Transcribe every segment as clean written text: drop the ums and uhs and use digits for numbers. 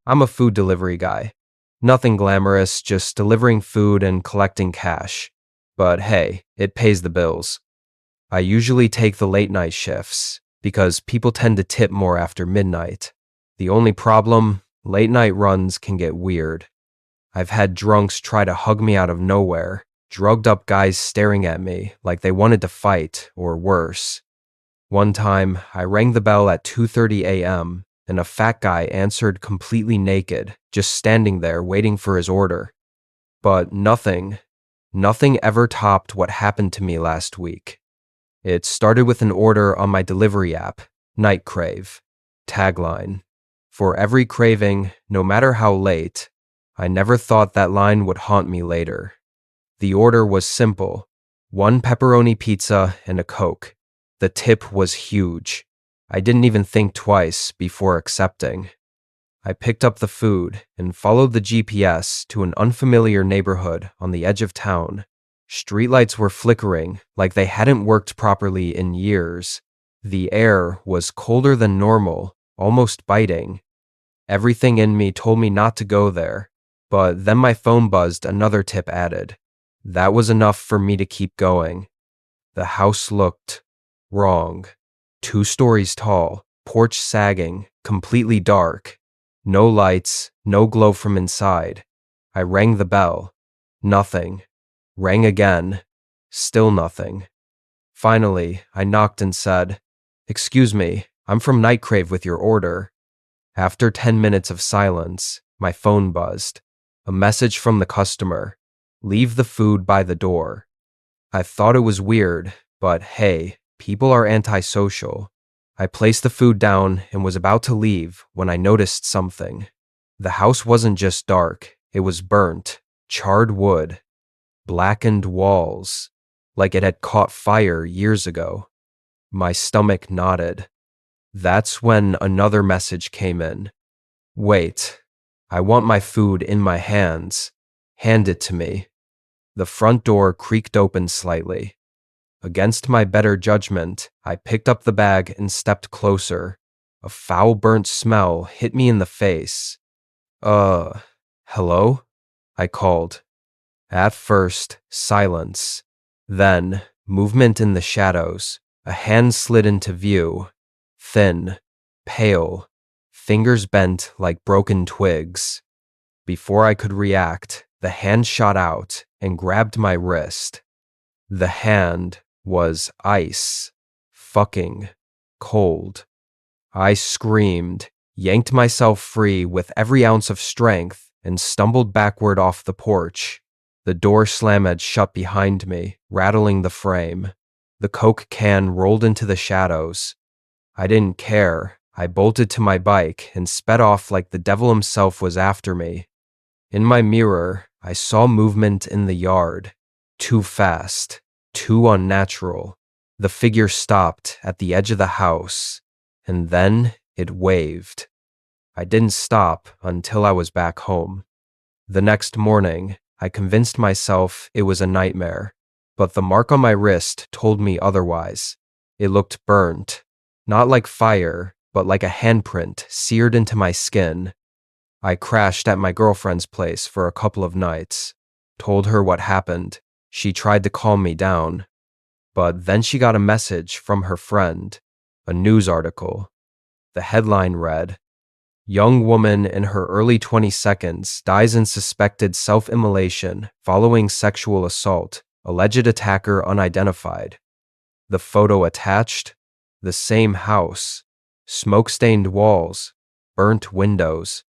I'm a food delivery guy. Nothing glamorous, just delivering food and collecting cash. But hey, it pays the bills. I usually take the late night shifts because people tend to tip more after midnight. The only problem, late night runs can get weird. I've had drunks try to hug me out of nowhere, drugged up guys staring at me like they wanted to fight or worse. One time, I rang the bell at 2:30 a.m. and a fat guy answered completely naked, just standing there waiting for his order. But nothing ever topped what happened to me last week. It started with an order on my delivery app, Night Crave. Tagline: for every craving, no matter how late, I never thought that line would haunt me later. The order was simple: 1 pepperoni pizza and a Coke. The tip was huge. I didn't even think twice before accepting. I picked up the food and followed the GPS to an unfamiliar neighborhood on the edge of town. Streetlights were flickering like they hadn't worked properly in years. The air was colder than normal, almost biting. Everything in me told me not to go there, but then my phone buzzed another tip added. That was enough for me to keep going. The house looked wrong. 2 stories tall, porch sagging, completely dark. No lights, no glow from inside. I rang the bell. Nothing. Rang again. Still nothing. Finally, I knocked and said, "Excuse me, I'm from Night Crave with your order." After 10 minutes of silence, my phone buzzed. A message from the customer: "Leave the food by the door." I thought it was weird, but hey, people are antisocial. I placed the food down and was about to leave when I noticed something. The house wasn't just dark, it was burnt, charred wood, blackened walls, like it had caught fire years ago. My stomach knotted. That's when another message came in. "Wait, I want my food in my hands. Hand it to me." The front door creaked open slightly. Against my better judgment, I picked up the bag and stepped closer. A foul burnt smell hit me in the face. Hello?" I called. At first, silence. Then, movement in the shadows. A hand slid into view. Thin, pale, fingers bent like broken twigs. Before I could react, the hand shot out and grabbed my wrist. The hand was ice. Fucking cold. I screamed, yanked myself free with every ounce of strength, and stumbled backward off the porch. The door slammed shut behind me, rattling the frame. The Coke can rolled into the shadows. I didn't care. I bolted to my bike and sped off like the devil himself was after me. In my mirror, I saw movement in the yard. Too fast. Too unnatural. The figure stopped at the edge of the house, and then it waved. I didn't stop until I was back home. The next morning, I convinced myself it was a nightmare, but the mark on my wrist told me otherwise. It looked burnt, not like fire, but like a handprint seared into my skin. I crashed at my girlfriend's place for a couple of nights, told her what happened. She tried to calm me down, but then she got a message from her friend, a news article. The headline read, "Young woman in her early 22nd dies in suspected self-immolation following sexual assault, alleged attacker unidentified." The photo attached, the same house, smoke-stained walls, burnt windows.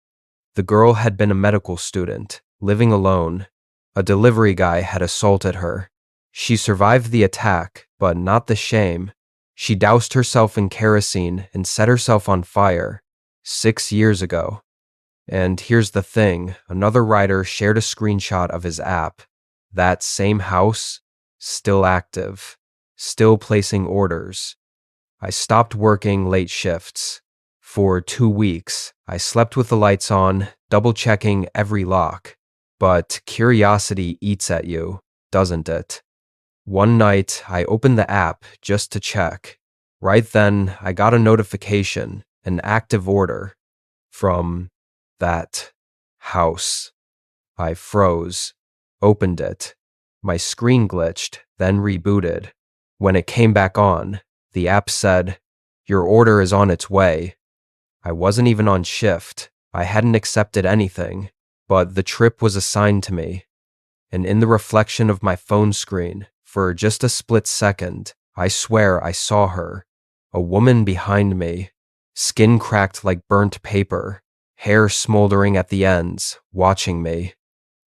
The girl had been a medical student, living alone. A delivery guy had assaulted her. She survived the attack, but not the shame. She doused herself in kerosene and set herself on fire 6 years ago. And here's the thing, another writer shared a screenshot of his app. That same house, still active, still placing orders. I stopped working late shifts. For 2 weeks, I slept with the lights on, double-checking every lock. But curiosity eats at you, doesn't it? One night, I opened the app just to check. Right then, I got a notification, an active order, from That house. I froze, opened it. My screen glitched, then rebooted. When it came back on, the app said, "Your order is on its way." I wasn't even on shift. I hadn't accepted anything, but the trip was assigned to me. And in the reflection of my phone screen, for just a split second, I swear I saw her. A woman behind me, skin cracked like burnt paper, hair smoldering at the ends, watching me.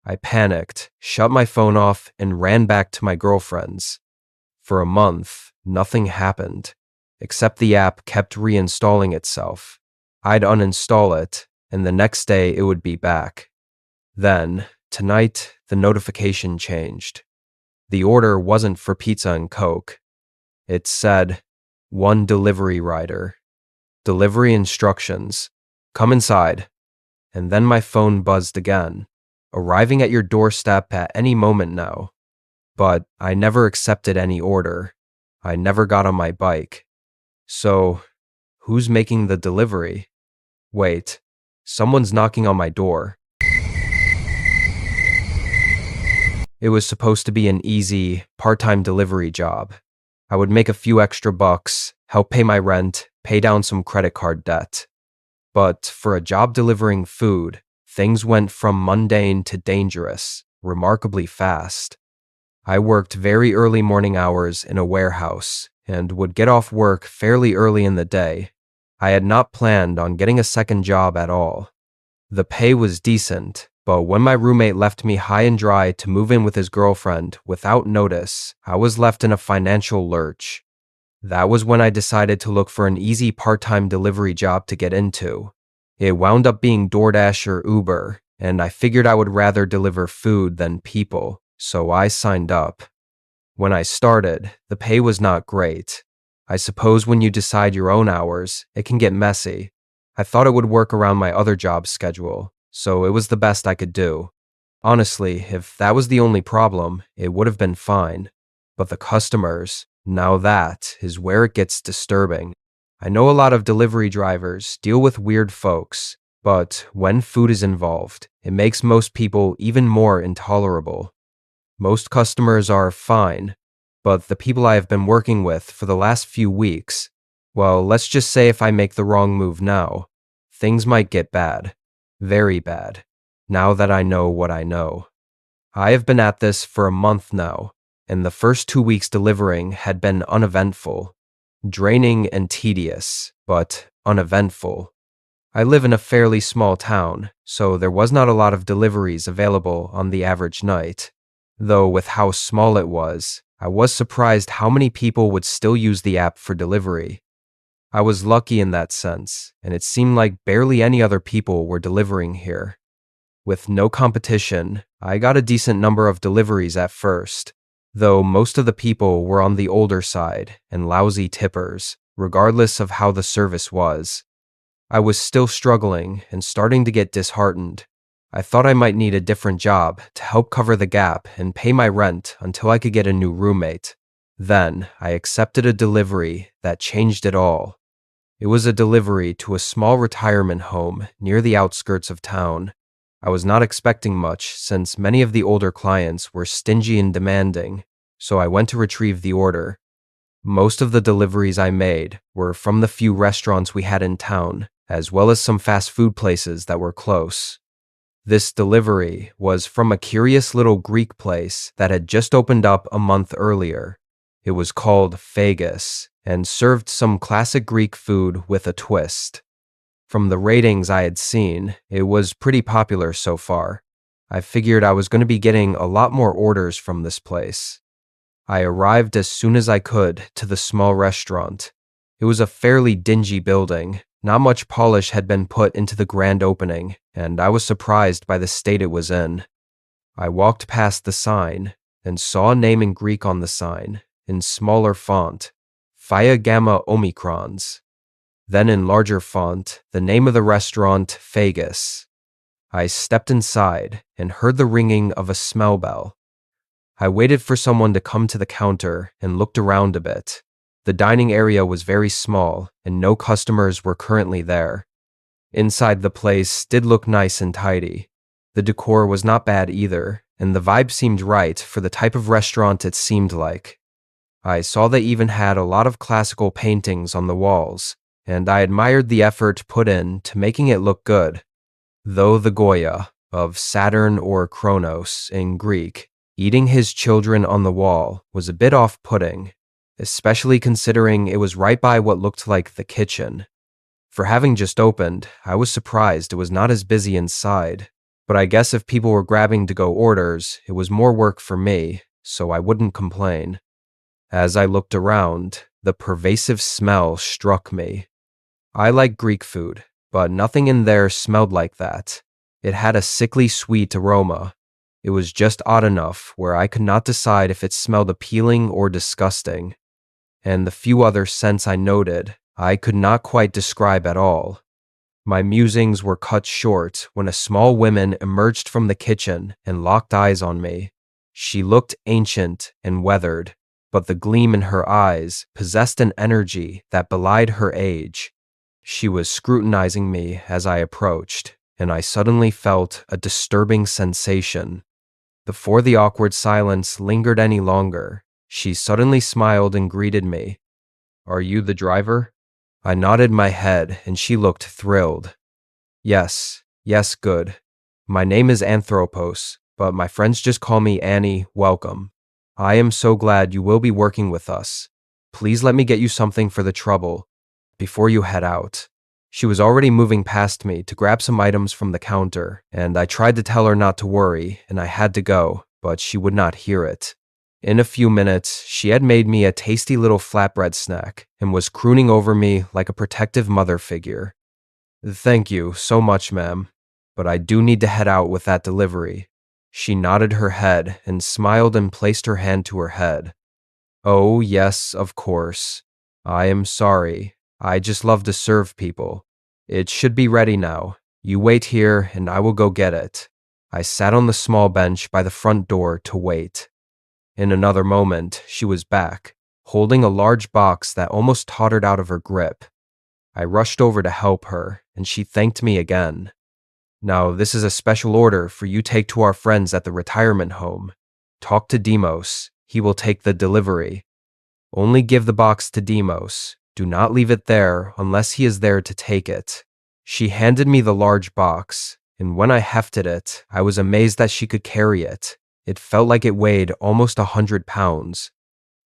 I panicked, shut my phone off, and ran back to my girlfriend's. For a month, nothing happened, except the app kept reinstalling itself. I'd uninstall it, and the next day it would be back. Then, tonight, the notification changed. The order wasn't for pizza and Coke. It said, "One delivery rider. Delivery instructions. Come inside." And then my phone buzzed again. "Arriving at your doorstep at any moment now." But I never accepted any order. I never got on my bike. So, who's making the delivery? Wait, someone's knocking on my door. It was supposed to be an easy, part-time delivery job. I would make a few extra bucks, help pay my rent, pay down some credit card debt. But for a job delivering food, things went from mundane to dangerous, remarkably fast. I worked very early morning hours in a warehouse and would get off work fairly early in the day. I had not planned on getting a second job at all. The pay was decent, but when my roommate left me high and dry to move in with his girlfriend without notice, I was left in a financial lurch. That was when I decided to look for an easy part-time delivery job to get into. It wound up being DoorDash or Uber, and I figured I would rather deliver food than people, so I signed up. When I started, the pay was not great. I suppose when you decide your own hours, it can get messy. I thought it would work around my other job schedule, so it was the best I could do. Honestly, if that was the only problem, it would have been fine. But the customers, now that is where it gets disturbing. I know a lot of delivery drivers deal with weird folks, but when food is involved, it makes most people even more intolerable. Most customers are fine, but the people I have been working with for the last few weeks, well, let's just say if I make the wrong move now, things might get bad. Very bad. Now that I know what I know. I have been at this for a month now, and the first 2 weeks delivering had been uneventful. Draining and tedious, but uneventful. I live in a fairly small town, so there was not a lot of deliveries available on the average night. Though with how small it was, I was surprised how many people would still use the app for delivery. I was lucky in that sense, and it seemed like barely any other people were delivering here. With no competition, I got a decent number of deliveries at first, though most of the people were on the older side and lousy tippers, regardless of how the service was. I was still struggling and starting to get disheartened. I thought I might need a different job to help cover the gap and pay my rent until I could get a new roommate. Then I accepted a delivery that changed it all. It was a delivery to a small retirement home near the outskirts of town. I was not expecting much since many of the older clients were stingy and demanding, so I went to retrieve the order. Most of the deliveries I made were from the few restaurants we had in town, as well as some fast food places that were close. This delivery was from a curious little Greek place that had just opened up a month earlier. It was called Phagus and served some classic Greek food with a twist. From the ratings I had seen, it was pretty popular so far. I figured I was going to be getting a lot more orders from this place. I arrived as soon as I could to the small restaurant. It was a fairly dingy building. Not much polish had been put into the grand opening, and I was surprised by the state it was in. I walked past the sign and saw a name in Greek on the sign, in smaller font, Phi Gamma Omicrons. Then in larger font, the name of the restaurant, Phagus. I stepped inside and heard the ringing of a smell bell. I waited for someone to come to the counter and looked around a bit. The dining area was very small, and no customers were currently there. Inside the place did look nice and tidy. The decor was not bad either, and the vibe seemed right for the type of restaurant it seemed like. I saw they even had a lot of classical paintings on the walls, and I admired the effort put in to making it look good. Though the Goya, of Saturn or Kronos in Greek, eating his children on the wall was a bit off-putting, especially considering it was right by what looked like the kitchen. For having just opened, I was surprised it was not as busy inside, but I guess if people were grabbing to-go orders, it was more work for me, so I wouldn't complain. As I looked around, the pervasive smell struck me. I like Greek food, but nothing in there smelled like that. It had a sickly sweet aroma. It was just odd enough where I could not decide if it smelled appealing or disgusting. And the few other scents I noted, I could not quite describe at all. My musings were cut short when a small woman emerged from the kitchen and locked eyes on me. She looked ancient and weathered, but the gleam in her eyes possessed an energy that belied her age. She was scrutinizing me as I approached, and I suddenly felt a disturbing sensation. Before the awkward silence lingered any longer, she suddenly smiled and greeted me. "Are you the driver?" I nodded my head, and she looked thrilled. Yes, good. My name is Anthropos, but my friends just call me Annie. Welcome. I am so glad you will be working with us. Please let me get you something for the trouble before you head out." She was already moving past me to grab some items from the counter, and I tried to tell her not to worry, and I had to go, but she would not hear it. In a few minutes, she had made me a tasty little flatbread snack and was crooning over me like a protective mother figure. "Thank you so much, ma'am, but I do need to head out with that delivery." She nodded her head and smiled and placed her hand to her head. "Oh, yes, of course. I am sorry. I just love to serve people. It should be ready now. You wait here and I will go get it." I sat on the small bench by the front door to wait. In another moment, she was back, holding a large box that almost tottered out of her grip. I rushed over to help her, and she thanked me again. "Now, this is a special order for you take to our friends at the retirement home. Talk to Demos. He will take the delivery. Only give the box to Demos. Do not leave it there unless he is there to take it." She handed me the large box, and when I hefted it, I was amazed that she could carry it. It felt like it weighed almost 100 pounds.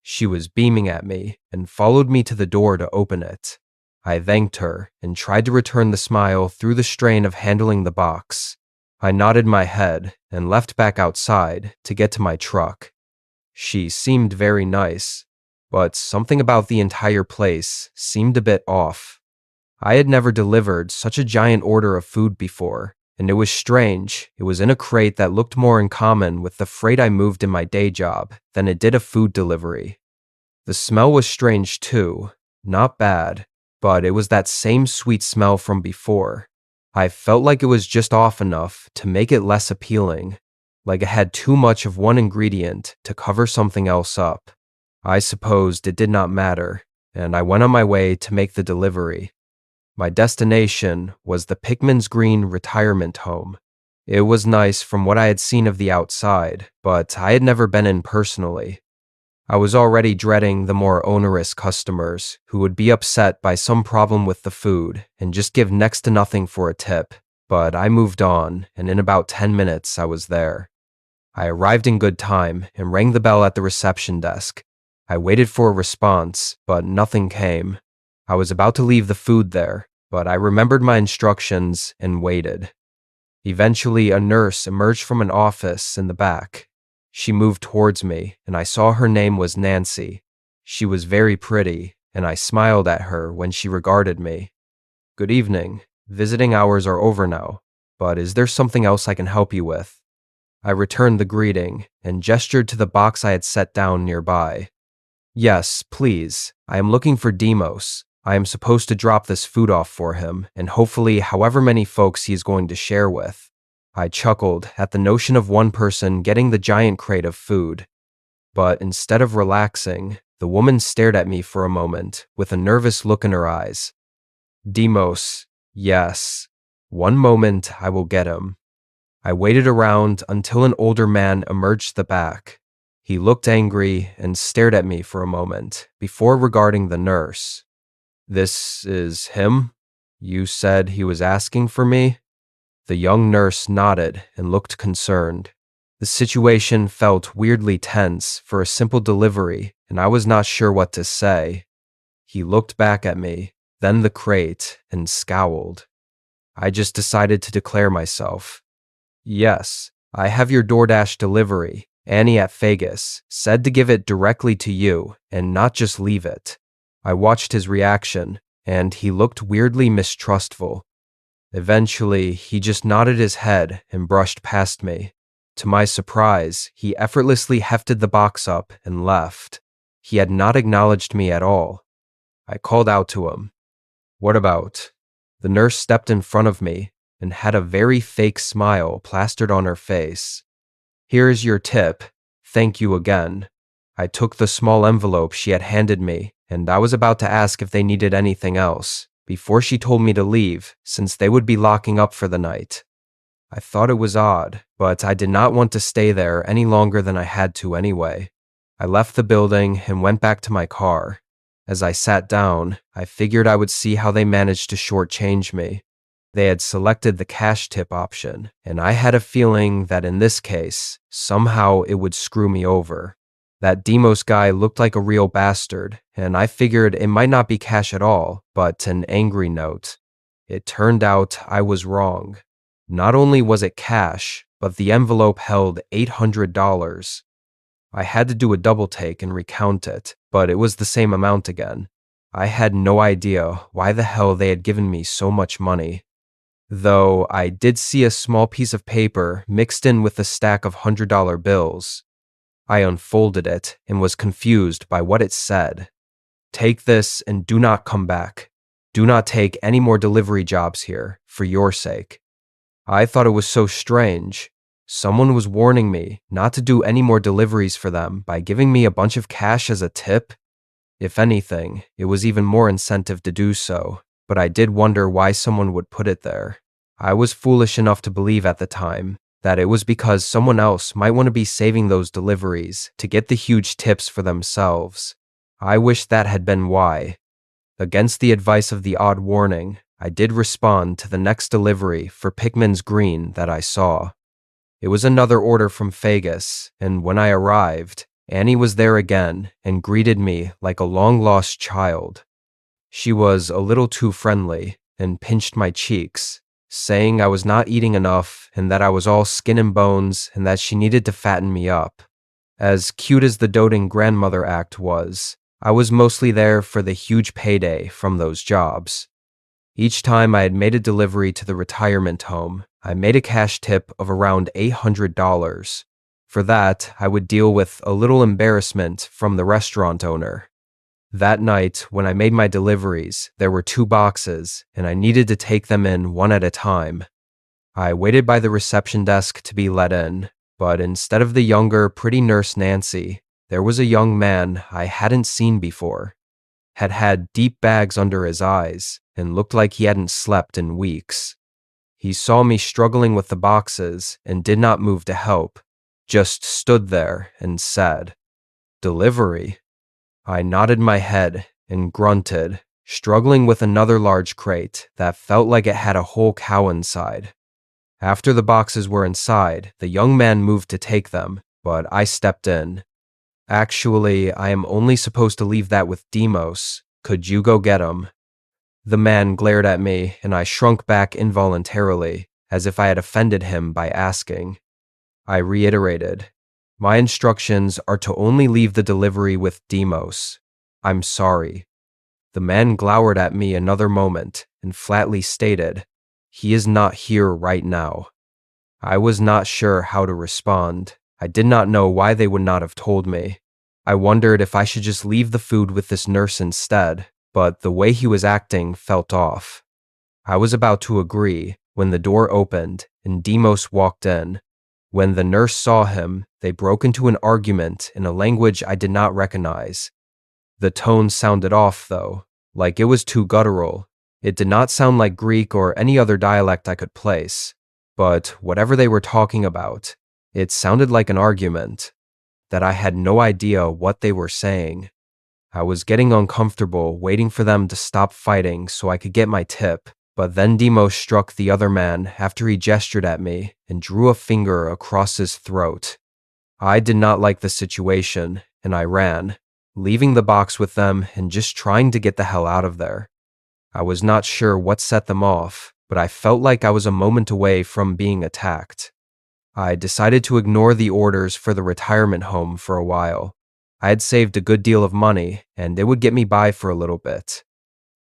She was beaming at me and followed me to the door to open it. I thanked her and tried to return the smile through the strain of handling the box. I nodded my head and left back outside to get to my truck. She seemed very nice, but something about the entire place seemed a bit off. I had never delivered such a giant order of food before, and it was strange. It was in a crate that looked more in common with the freight I moved in my day job than it did a food delivery. The smell was strange too, not bad, but it was that same sweet smell from before. I felt like it was just off enough to make it less appealing, like it had too much of one ingredient to cover something else up. I supposed it did not matter, and I went on my way to make the delivery. My destination was the Pickman's Green retirement home. It was nice from what I had seen of the outside, but I had never been in personally. I was already dreading the more onerous customers who would be upset by some problem with the food and just give next to nothing for a tip, but I moved on, and in about 10 minutes I was there. I arrived in good time and rang the bell at the reception desk. I waited for a response, but nothing came. I was about to leave the food there, but I remembered my instructions and waited. Eventually, a nurse emerged from an office in the back. She moved towards me, and I saw her name was Nancy. She was very pretty, and I smiled at her when she regarded me. "Good evening. Visiting hours are over now, but is there something else I can help you with?" I returned the greeting and gestured to the box I had set down nearby. "Yes, please. I am looking for Demos. I am supposed to drop this food off for him, and hopefully however many folks he is going to share with." I chuckled at the notion of one person getting the giant crate of food. But instead of relaxing, the woman stared at me for a moment with a nervous look in her eyes. "Demos, Yes. One moment I will get him. I waited around until an older man emerged the back. He looked angry and stared at me for a moment before regarding the nurse. This is him? You said he was asking for me? The young nurse nodded and looked concerned. The situation felt weirdly tense for a simple delivery, and I was not sure what to say. He looked back at me, then the crate, and scowled. I just decided to declare myself. Yes, I have your DoorDash delivery. Annie at Vegas said to give it directly to you and not just leave it. I watched his reaction, and he looked weirdly mistrustful. Eventually, he just nodded his head and brushed past me. To my surprise, he effortlessly hefted the box up and left. He had not acknowledged me at all. I called out to him. What about? The nurse stepped in front of me and had a very fake smile plastered on her face. Here's your tip. Thank you again. I took the small envelope she had handed me, and I was about to ask if they needed anything else before she told me to leave, since they would be locking up for the night. I thought it was odd, but I did not want to stay there any longer than I had to anyway. I left the building and went back to my car. As I sat down, I figured I would see how they managed to shortchange me. They had selected the cash tip option, and I had a feeling that in this case, somehow it would screw me over. That Demos guy looked like a real bastard, and I figured it might not be cash at all, but an angry note. It turned out I was wrong. Not only was it cash, but the envelope held $800. I had to do a double take and recount it, but it was the same amount again. I had no idea why the hell they had given me so much money. Though I did see a small piece of paper mixed in with a stack of $100 bills. I unfolded it and was confused by what it said. Take this and do not come back. Do not take any more delivery jobs here, for your sake. I thought it was so strange. Someone was warning me not to do any more deliveries for them by giving me a bunch of cash as a tip. If anything, it was even more incentive to do so, but I did wonder why someone would put it there. I was foolish enough to believe at the time that it was because someone else might want to be saving those deliveries to get the huge tips for themselves. I wish that had been why. Against the advice of the odd warning, I did respond to the next delivery for Pickman's Green that I saw. It was another order from Vegas, and when I arrived, Annie was there again and greeted me like a long-lost child. She was a little too friendly and pinched my cheeks, saying I was not eating enough and that I was all skin and bones and that she needed to fatten me up. As cute as the doting grandmother act was, I was mostly there for the huge payday from those jobs. Each time I had made a delivery to the retirement home, I made a cash tip of around $800. For that, I would deal with a little embarrassment from the restaurant owner. That night, when I made my deliveries, there were 2 boxes, and I needed to take them in one at a time. I waited by the reception desk to be let in, but instead of the younger, pretty nurse Nancy, there was a young man I hadn't seen before. Had deep bags under his eyes, and looked like he hadn't slept in weeks. He saw me struggling with the boxes and did not move to help, just stood there and said, "Delivery?" I nodded my head and grunted, struggling with another large crate that felt like it had a whole cow inside. After the boxes were inside, the young man moved to take them, but I stepped in. "Actually, I am only supposed to leave that with Demos. Could you go get him?" The man glared at me, and I shrunk back involuntarily, as if I had offended him by asking. I reiterated, "My instructions are to only leave the delivery with Demos. I'm sorry." The man glowered at me another moment and flatly stated, "He is not here right now." I was not sure how to respond. I did not know why they would not have told me. I wondered if I should just leave the food with this nurse instead, but the way he was acting felt off. I was about to agree when the door opened and Demos walked in. When the nurse saw him, they broke into an argument in a language I did not recognize. The tone sounded off, though, like it was too guttural. It did not sound like Greek or any other dialect I could place, but whatever they were talking about, it sounded like an argument that I had no idea what they were saying. I was getting uncomfortable waiting for them to stop fighting so I could get my tip, but then Demos struck the other man after he gestured at me and drew a finger across his throat. I did not like the situation, and I ran, leaving the box with them and just trying to get the hell out of there. I was not sure what set them off, but I felt like I was a moment away from being attacked. I decided to ignore the orders for the retirement home for a while. I had saved a good deal of money, and it would get me by for a little bit.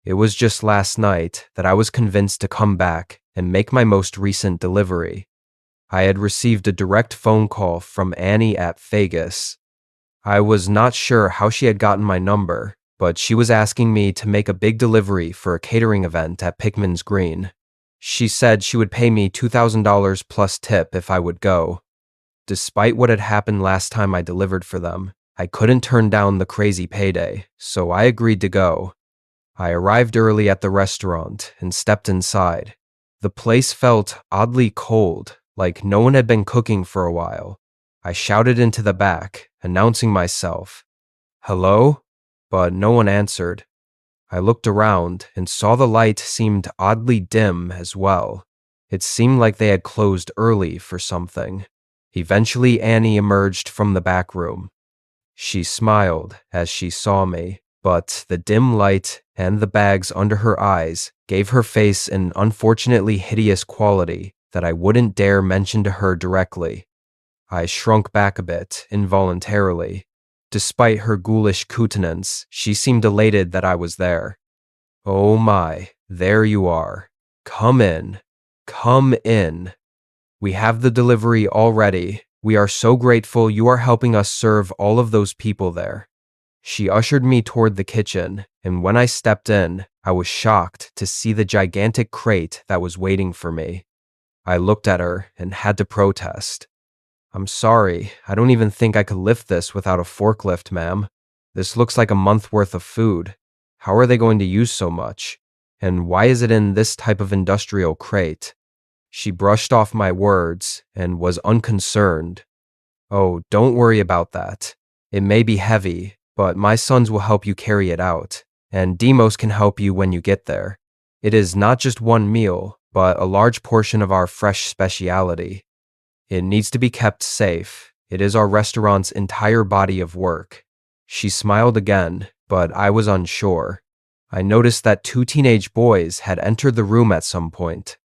It was just last night that I was convinced to come back and make my most recent delivery. I had received a direct phone call from Annie at Vegas. I was not sure how she had gotten my number, but she was asking me to make a big delivery for a catering event at Pickman's Green. She said she would pay me $2,000 plus tip if I would go. Despite what had happened last time I delivered for them, I couldn't turn down the crazy payday, so I agreed to go. I arrived early at the restaurant and stepped inside. The place felt oddly cold, like no one had been cooking for a while. I shouted into the back, announcing myself. "Hello?" But no one answered. I looked around and saw the light seemed oddly dim as well. It seemed like they had closed early for something. Eventually, Annie emerged from the back room. She smiled as she saw me, but the dim light and the bags under her eyes gave her face an unfortunately hideous quality that I wouldn't dare mention to her directly. I shrunk back a bit, involuntarily. Despite her ghoulish countenance, she seemed elated that I was there. "Oh my, there you are. Come in. Come in. We have the delivery already. We are so grateful you are helping us serve all of those people there." She ushered me toward the kitchen, and when I stepped in, I was shocked to see the gigantic crate that was waiting for me. I looked at her and had to protest. "I'm sorry, I don't even think I could lift this without a forklift, ma'am. This looks like a month worth of food. How are they going to use so much? And why is it in this type of industrial crate?" She brushed off my words and was unconcerned. "Oh, don't worry about that. It may be heavy, but my sons will help you carry it out, and Demos can help you when you get there. It is not just one meal, but a large portion of our fresh specialty. It needs to be kept safe. It is our restaurant's entire body of work." She smiled again, but I was unsure. I noticed that 2 teenage boys had entered the room at some point.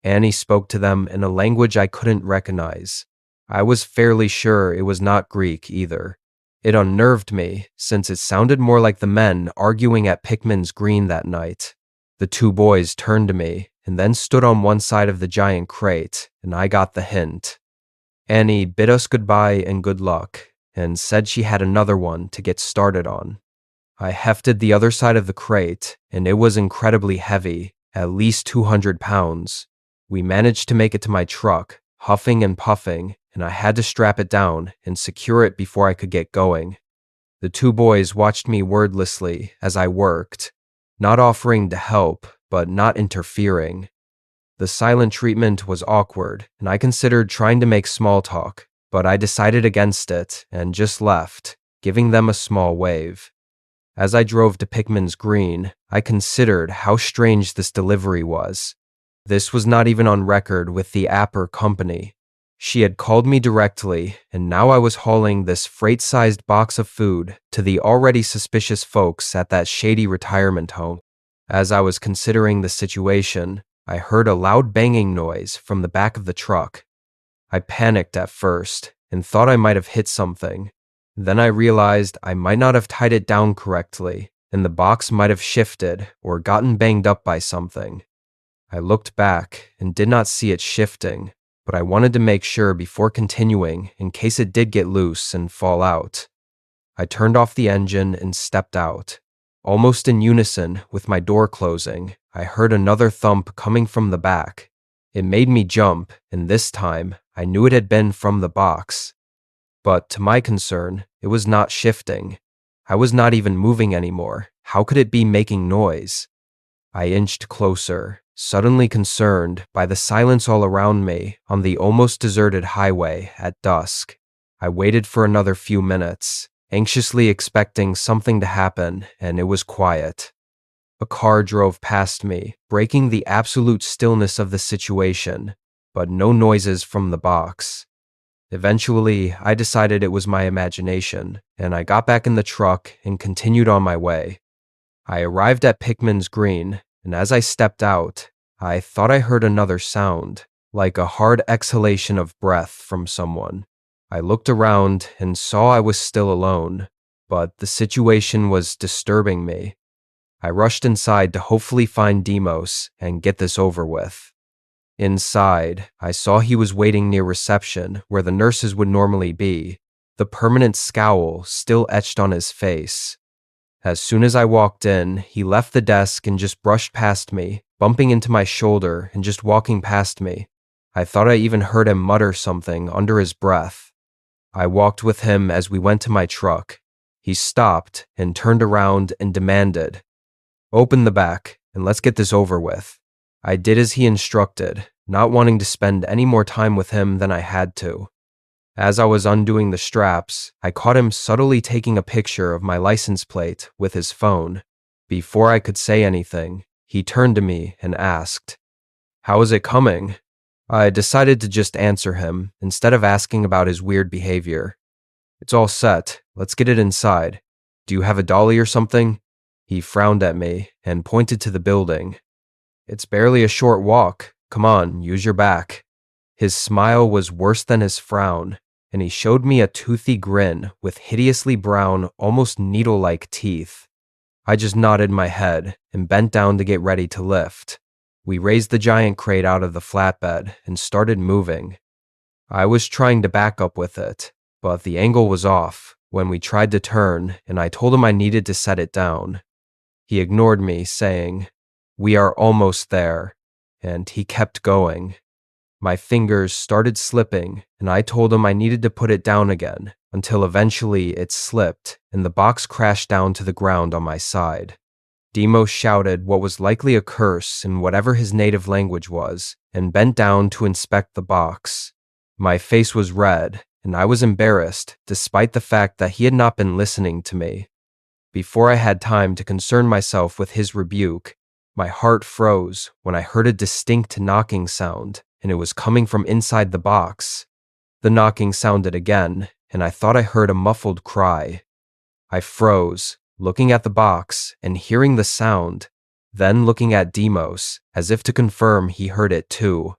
Annie spoke to them in a language I couldn't recognize. I was fairly sure it was not Greek either. It unnerved me, since it sounded more like the men arguing at Pickman's Green that night. The 2 boys turned to me, and then stood on one side of the giant crate, and I got the hint. Annie bid us goodbye and good luck, and said she had another one to get started on. I hefted the other side of the crate, and it was incredibly heavy, at least 200 pounds. We managed to make it to my truck, huffing and puffing, and I had to strap it down and secure it before I could get going. The 2 boys watched me wordlessly as I worked, not offering to help, but not interfering. The silent treatment was awkward, and I considered trying to make small talk, but I decided against it and just left, giving them a small wave. As I drove to Pickman's Green, I considered how strange this delivery was. This was not even on record with the Apper company. She had called me directly, and now I was hauling this freight-sized box of food to the already suspicious folks at that shady retirement home. As I was considering the situation, I heard a loud banging noise from the back of the truck. I panicked at first and thought I might have hit something. Then I realized I might not have tied it down correctly, and the box might have shifted or gotten banged up by something. I looked back and did not see it shifting, but I wanted to make sure before continuing in case it did get loose and fall out. I turned off the engine and stepped out. Almost in unison with my door closing, I heard another thump coming from the back. It made me jump, and this time I knew it had been from the box. But to my concern, it was not shifting. I was not even moving anymore. How could it be making noise? I inched closer, suddenly concerned by the silence all around me on the almost deserted highway at dusk. I waited for another few minutes, anxiously expecting something to happen, and it was quiet. A car drove past me, breaking the absolute stillness of the situation, but no noises from the box. Eventually, I decided it was my imagination, and I got back in the truck and continued on my way. I arrived at Pickman's Green, and as I stepped out, I thought I heard another sound, like a hard exhalation of breath from someone. I looked around and saw I was still alone, but the situation was disturbing me. I rushed inside to hopefully find Demos and get this over with. Inside, I saw he was waiting near reception where the nurses would normally be, the permanent scowl still etched on his face. As soon as I walked in, he left the desk and just brushed past me, bumping into my shoulder and just walking past me. I thought I even heard him mutter something under his breath. I walked with him as we went to my truck. He stopped and turned around and demanded, "Open the back and let's get this over with." I did as he instructed, not wanting to spend any more time with him than I had to. As I was undoing the straps, I caught him subtly taking a picture of my license plate with his phone. Before I could say anything, he turned to me and asked, "How is it coming?" I decided to just answer him instead of asking about his weird behavior. "It's all set. Let's get it inside. Do you have a dolly or something?" He frowned at me and pointed to the building. "It's barely a short walk. Come on, use your back." His smile was worse than his frown, and he showed me a toothy grin with hideously brown, almost needle-like teeth. I just nodded my head and bent down to get ready to lift. We raised the giant crate out of the flatbed and started moving. I was trying to back up with it, but the angle was off when we tried to turn, and I told him I needed to set it down. He ignored me, saying, "We are almost there," and he kept going. My fingers started slipping, and I told him I needed to put it down again, until eventually it slipped, and the box crashed down to the ground on my side. Demos shouted what was likely a curse in whatever his native language was, and bent down to inspect the box. My face was red, and I was embarrassed, despite the fact that he had not been listening to me. Before I had time to concern myself with his rebuke, my heart froze when I heard a distinct knocking sound, and it was coming from inside the box. The knocking sounded again, and I thought I heard a muffled cry. I froze, looking at the box and hearing the sound, then looking at Demos, as if to confirm he heard it too.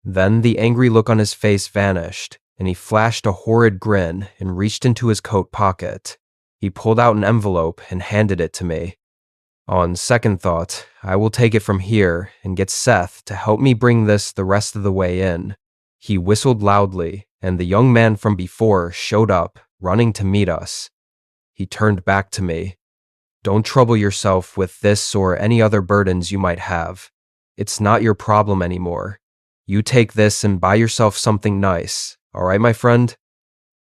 Then the angry look on his face vanished, and he flashed a horrid grin and reached into his coat pocket. He pulled out an envelope and handed it to me. "On second thought, I will take it from here and get Seth to help me bring this the rest of the way in." He whistled loudly, and the young man from before showed up, running to meet us. He turned back to me. "Don't trouble yourself with this or any other burdens you might have. It's not your problem anymore. You take this and buy yourself something nice, all right, my friend?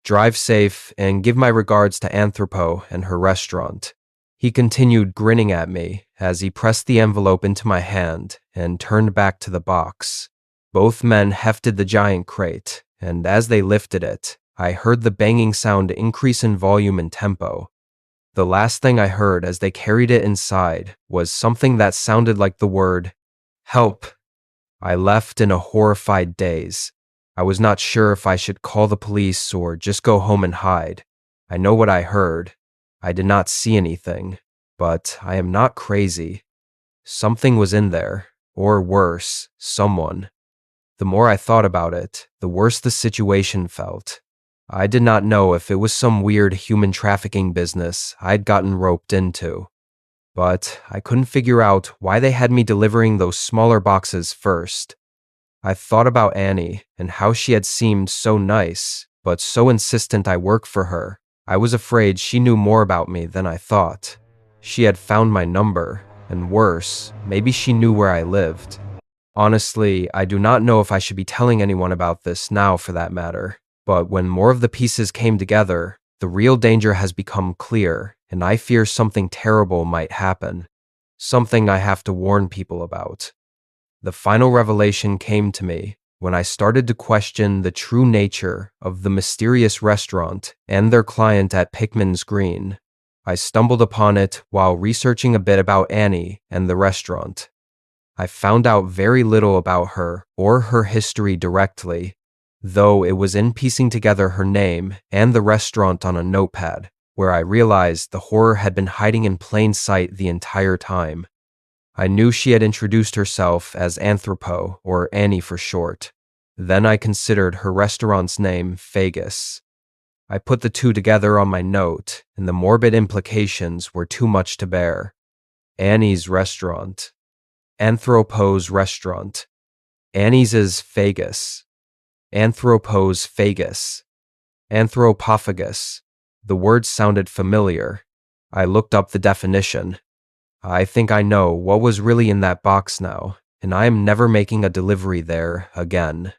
Drive safe and give my regards to Anthropo and her restaurant." He continued grinning at me as he pressed the envelope into my hand and turned back to the box. Both men hefted the giant crate, and as they lifted it, I heard the banging sound increase in volume and tempo. The last thing I heard as they carried it inside was something that sounded like the word, "Help." I left in a horrified daze. I was not sure if I should call the police or just go home and hide. I know what I heard. I did not see anything, but I am not crazy. Something was in there, or worse, someone. The more I thought about it, the worse the situation felt. I did not know if it was some weird human trafficking business I'd gotten roped into. But I couldn't figure out why they had me delivering those smaller boxes first. I thought about Annie and how she had seemed so nice, but so insistent I work for her. I was afraid she knew more about me than I thought. She had found my number, and worse, maybe she knew where I lived. Honestly, I do not know if I should be telling anyone about this now for that matter, but when more of the pieces came together, the real danger has become clear, and I fear something terrible might happen. something I have to warn people about. The final revelation came to me when I started to question the true nature of the mysterious restaurant and their client at Pickman's Green. I stumbled upon it while researching a bit about Annie and the restaurant. I found out very little about her or her history directly, though it was in piecing together her name and the restaurant on a notepad where I realized the horror had been hiding in plain sight the entire time. I knew she had introduced herself as Anthropo, or Annie for short. Then I considered her restaurant's name Fagus. I put the two together on my note, and the morbid implications were too much to bear. Annie's restaurant. Anthropo's restaurant. Annie's is Fagus. Anthropo's Fagus. Anthropophagus. The words sounded familiar. I looked up the definition. I think I know what was really in that box now, and I am never making a delivery there again.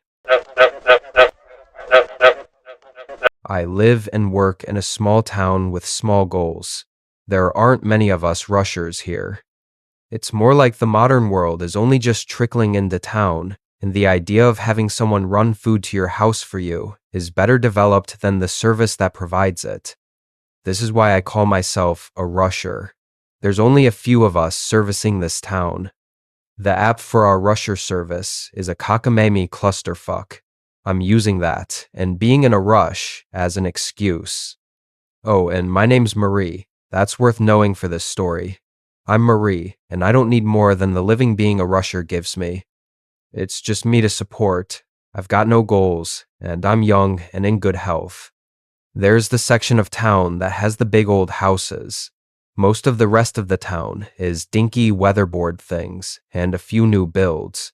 I live and work in a small town with small goals. There aren't many of us rushers here. It's more like the modern world is only just trickling into town, and the idea of having someone run food to your house for you is better developed than the service that provides it. This is why I call myself a rusher. There's only a few of us servicing this town. The app for our rusher service is a cockamamie clusterfuck. I'm using that and being in a rush as an excuse. Oh, and my name's Marie. That's worth knowing for this story. I'm Marie, and I don't need more than the living being a rusher gives me. It's just me to support. I've got no goals, and I'm young and in good health. There's the section of town that has the big old houses. Most of the rest of the town is dinky weatherboard things and a few new builds.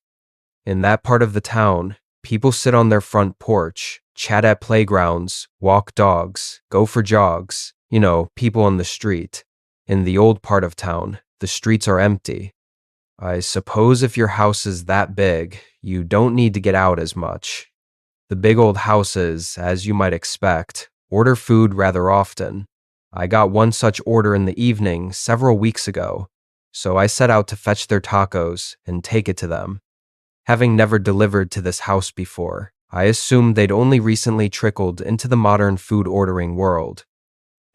In that part of the town, people sit on their front porch, chat at playgrounds, walk dogs, go for jogs, people on the street. In the old part of town, the streets are empty. I suppose if your house is that big, you don't need to get out as much. The big old houses, as you might expect, order food rather often. I got one such order in the evening several weeks ago, so I set out to fetch their tacos and take it to them. Having never delivered to this house before, I assumed they'd only recently trickled into the modern food ordering world.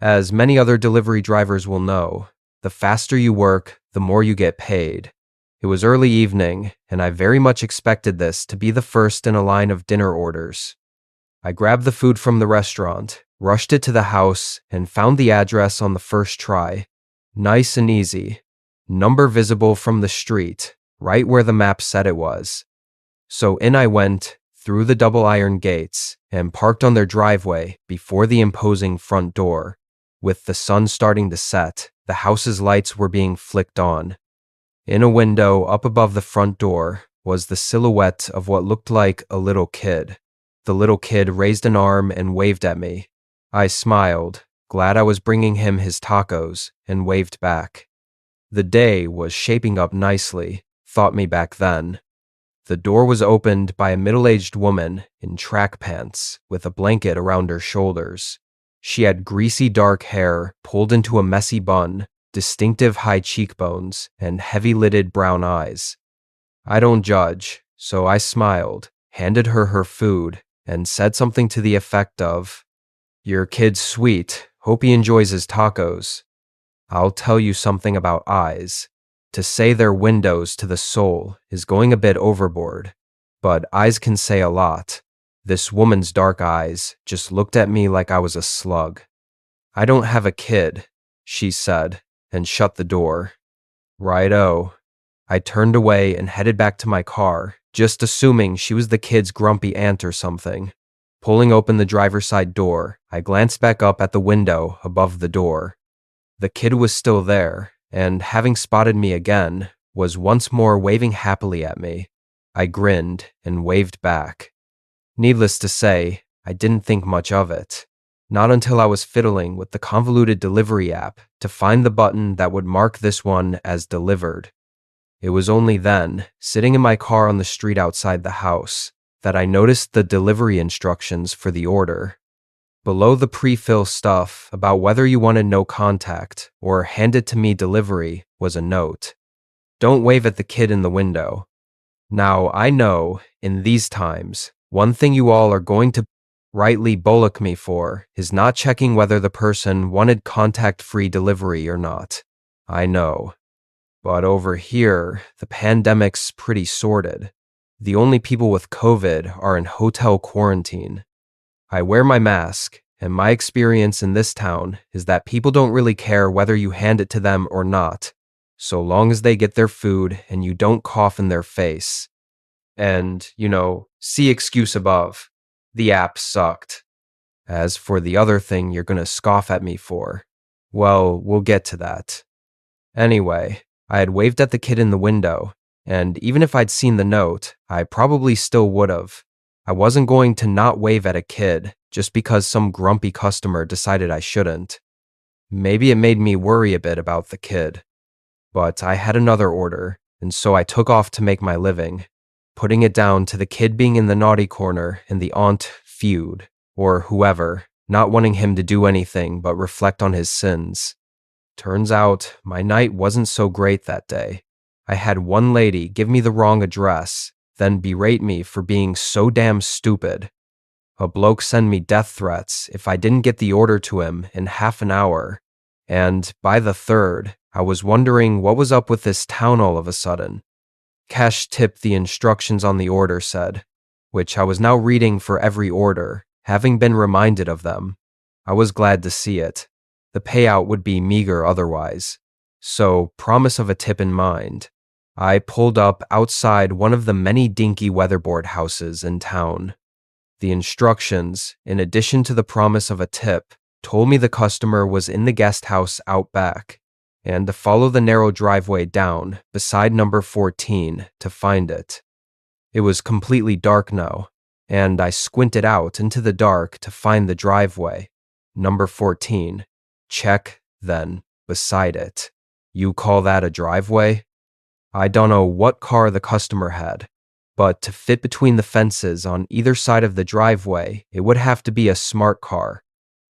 As many other delivery drivers will know, the faster you work, the more you get paid. It was early evening, and I very much expected this to be the first in a line of dinner orders. I grabbed the food from the restaurant, rushed it to the house, and found the address on the first try. Nice and easy. Number visible from the street, right where the map said it was. So in I went, through the double iron gates, and parked on their driveway before the imposing front door. With the sun starting to set, the house's lights were being flicked on. In a window up above the front door was the silhouette of what looked like a little kid. The little kid raised an arm and waved at me. I smiled, glad I was bringing him his tacos, and waved back. The day was shaping up nicely, thought me back then. The door was opened by a middle-aged woman in track pants with a blanket around her shoulders. She had greasy dark hair pulled into a messy bun, distinctive high cheekbones, and heavy-lidded brown eyes. I don't judge, so I smiled, handed her her food, and said something to the effect of, "Your kid's sweet. Hope he enjoys his tacos." I'll tell you something about eyes. To say they're windows to the soul is going a bit overboard, but eyes can say a lot. This woman's dark eyes just looked at me like I was a slug. "I don't have a kid," she said, and shut the door. Righto. I turned away and headed back to my car, just assuming she was the kid's grumpy aunt or something. Pulling open the driver's side door, I glanced back up at the window above the door. The kid was still there, and having spotted me again, was once more waving happily at me. I grinned and waved back. Needless to say, I didn't think much of it. Not until I was fiddling with the convoluted delivery app to find the button that would mark this one as delivered. It was only then, sitting in my car on the street outside the house, that I noticed the delivery instructions for the order. Below the pre-fill stuff about whether you wanted no contact or hand it to me delivery was a note. Don't wave at the kid in the window. Now, I know, in these times, one thing you all are going to rightly bollock me for is not checking whether the person wanted contact-free delivery or not. I know. But over here, the pandemic's pretty sorted. The only people with COVID are in hotel quarantine. I wear my mask, and my experience in this town is that people don't really care whether you hand it to them or not, so long as they get their food and you don't cough in their face. And, see excuse above. The app sucked. As for the other thing you're gonna scoff at me for, well, we'll get to that. Anyway, I had waved at the kid in the window, and even if I'd seen the note, I probably still would've. I wasn't going to not wave at a kid just because some grumpy customer decided I shouldn't. Maybe it made me worry a bit about the kid. But I had another order, and so I took off to make my living, putting it down to the kid being in the naughty corner and the aunt feud, or whoever, not wanting him to do anything but reflect on his sins. Turns out, my night wasn't so great that day. I had one lady give me the wrong address, then berate me for being so damn stupid. A bloke send me death threats if I didn't get the order to him in half an hour, and by the third, I was wondering what was up with this town all of a sudden. Cash tip, the instructions on the order said, which I was now reading for every order, having been reminded of them. I was glad to see it. The payout would be meager otherwise. So, promise of a tip in mind, I pulled up outside one of the many dinky weatherboard houses in town. The instructions, in addition to the promise of a tip, told me the customer was in the guest house out back, and to follow the narrow driveway down beside number 14 to find it. It was completely dark now, and I squinted out into the dark to find the driveway. Number 14. Check, then, beside it. You call that a driveway? I don't know what car the customer had, but to fit between the fences on either side of the driveway, it would have to be a smart car.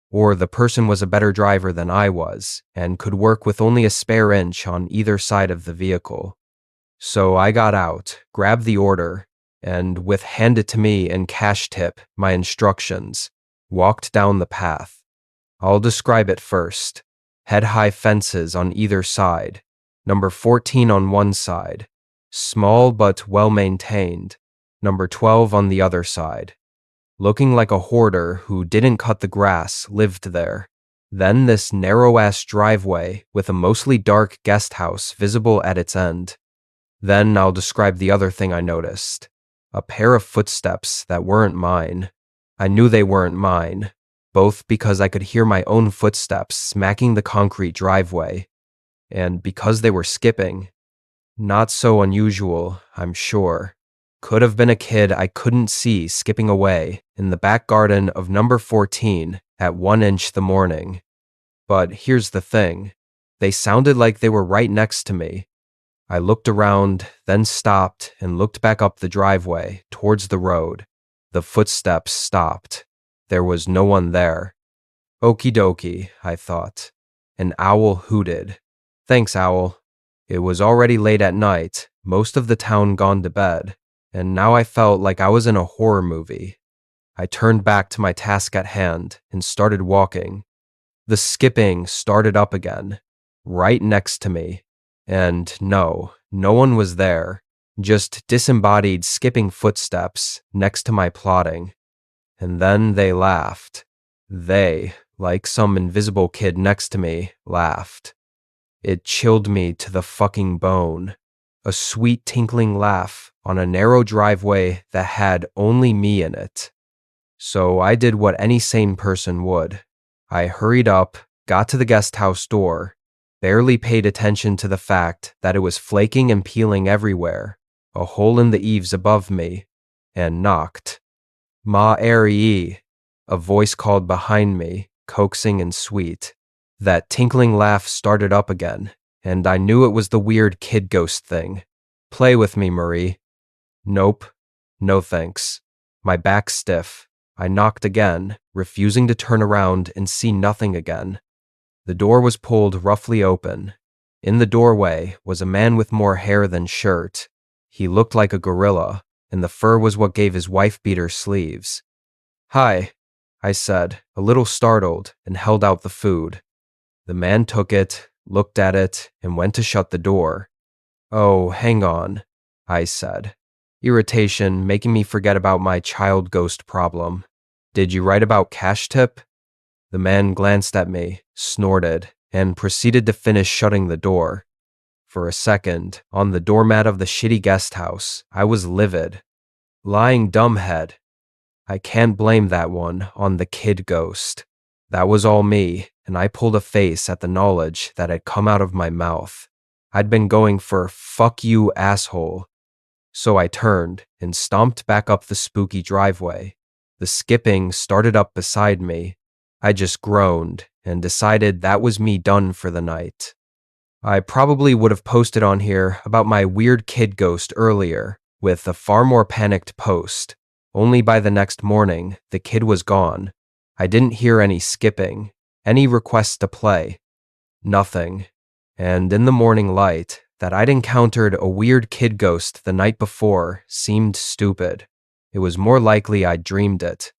Or the person was a better driver than I was, and could work with only a spare inch on either side of the vehicle. So I got out, grabbed the order, and with hand it to me and cash tip, my instructions, walked down the path. I'll describe it first. Head-high fences on either side. Number 14 on one side. Small but well-maintained. Number 12 on the other side. Looking like a hoarder who didn't cut the grass lived there. Then this narrow-ass driveway with a mostly dark guest house visible at its end. Then I'll describe the other thing I noticed. A pair of footsteps that weren't mine. I knew they weren't mine, both because I could hear my own footsteps smacking the concrete driveway, and because they were skipping. Not so unusual, I'm sure. Could have been a kid I couldn't see skipping away in the back garden of number 14 at 1 inch the morning. But here's the thing. They sounded like they were right next to me. I looked around, then stopped and looked back up the driveway towards the road. The footsteps stopped. There was no one there. Okie dokie, I thought. An owl hooted. Thanks, owl. It was already late at night, most of the town gone to bed, and now I felt like I was in a horror movie. I turned back to my task at hand and started walking. The skipping started up again, right next to me, and no one was there, just disembodied skipping footsteps next to my plodding. And then they laughed. They, like some invisible kid next to me, laughed. It chilled me to the fucking bone. A sweet tinkling laugh on a narrow driveway that had only me in it. So I did what any sane person would. I hurried up, got to the guest house door, barely paid attention to the fact that it was flaking and peeling everywhere, a hole in the eaves above me, and knocked. Ma Arie, a voice called behind me, coaxing and sweet. That tinkling laugh started up again, and I knew it was the weird kid ghost thing. Play with me, Marie. Nope. No thanks. My back stiff. I knocked again, refusing to turn around and see nothing again. The door was pulled roughly open. In the doorway was a man with more hair than shirt. He looked like a gorilla, and the fur was what gave his wife-beater sleeves. "Hi," I said, a little startled, and held out the food. The man took it, looked at it, and went to shut the door. "Oh, hang on," I said, irritation making me forget about my child ghost problem. "Did you write about cash tip?" The man glanced at me, snorted, and proceeded to finish shutting the door. For a second, on the doormat of the shitty guest house, I was livid. Lying dumbhead. I can't blame that one on the kid ghost. That was all me, and I pulled a face at the knowledge that had come out of my mouth. I'd been going for "fuck you, asshole." So I turned and stomped back up the spooky driveway. The skipping started up beside me. I just groaned and decided that was me done for the night. I probably would have posted on here about my weird kid ghost earlier, with a far more panicked post. Only by the next morning, the kid was gone. I didn't hear any skipping, any requests to play. Nothing. And in the morning light, that I'd encountered a weird kid ghost the night before seemed stupid. It was more likely I'd dreamed it.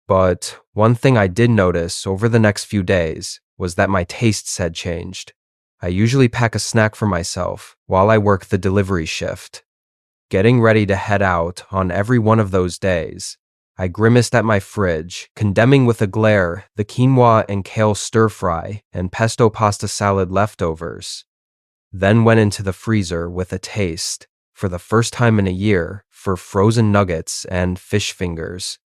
But one thing I did notice over the next few days was that my tastes had changed. I usually pack a snack for myself while I work the delivery shift. Getting ready to head out on every one of those days, I grimaced at my fridge, condemning with a glare the quinoa and kale stir-fry and pesto pasta salad leftovers. Then went into the freezer with a taste, for the first time in a year, for frozen nuggets and fish fingers.